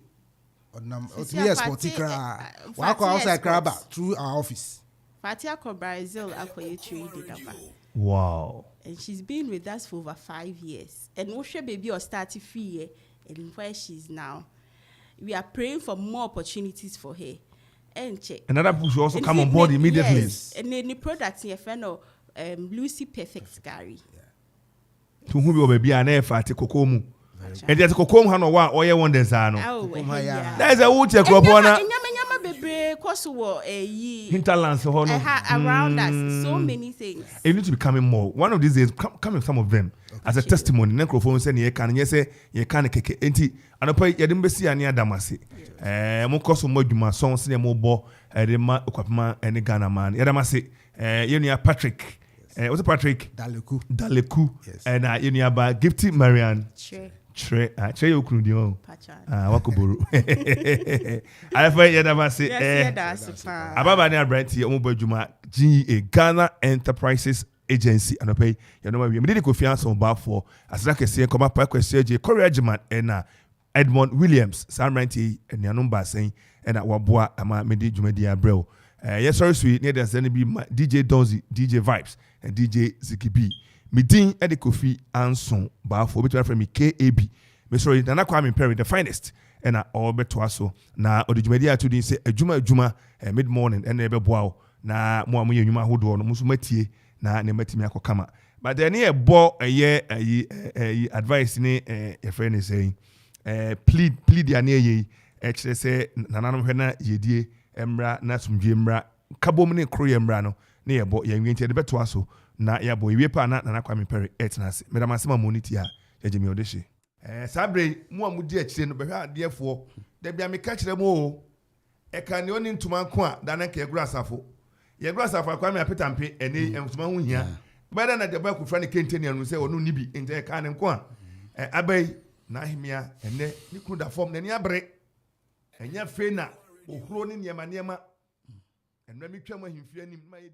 Speaker 9: yes, particular, walk outside crab through our office.
Speaker 8: Fatia Brazil,
Speaker 2: wow.
Speaker 8: And she's been with us for over 5 years. And Osha baby or started free year, and where she's now. We are praying for more opportunities for her. And check.
Speaker 2: Another push also come on board immediately.
Speaker 8: Yes. And then the products in friend of Lucy Perfect Gary.
Speaker 2: To whom you will be an F at Kokomu. And there's Kokom Hano, or you want the Zano. There's a wood Cropona. Hinterlands
Speaker 8: around us, so many things.
Speaker 2: You need to be coming more. One of these days, coming some of them as a testimony. Necrophone saying, you can, yes, you can't kick it. And I pay Yadimbesia and Yadamasi. Mokoso Moduma, songs, Mobo, Edema, Okapma, and the Ghana man. Yadamasi, Yunia Patrick. What's a Patrick? Daleku. Yes. And you know about Gifty Marianne. Tre Okunudio. Wakuburu. I find Yadamasi. Ababa Brent, Omobojuma, GA Ghana Enterprises Agency. And I pay, you know, we made Kofi Ansong Baffuor, as like I say, come up, Sergey, Korea Regiment, and Edmond Williams, Sam Ranty, and Yanumba saying, and at Wabua, Ama Medi Jumedia Bro. Yes, sorry, sweet. Near there's any be DJ Donzi, DJ Vibes, and DJ Zikibi. Meeting at the Kofi Ansong Baffuor, between from me KAB. Me sorry, Nana Kwame Perry, the finest, and I all bet twaso. Na Odijumedia today say a Juma, mid morning, and never bow. Na Moamu Yuma Hodo, no Musumetie, na Nemetimiako Kama. But then a ball a year, a advice ne a friend is saying, plead ya near ye, actually say, Nanam Hena, ye Embra, Nasum Jimbra, Kabomini Kruyembrano, near bo yang the betuaso, na ya boy wepa na Kwame Perry etnas, Madame Sima Monitia, Jimmy Odeshi. Sabre, Muamudi Chin, but therefore, there be a catch them all. A canyon into Manqua, Danake Grassafo. Your Grassafo, Kwame Petampe, and they and Smahunia. Better than the back of Franny Kenton and say, or no Nibi in their can and quan. Abbey, Nahimia, and then you could have formed any break. And your Fena. Cloning Yamaniama, and let me tell him fearing my idea.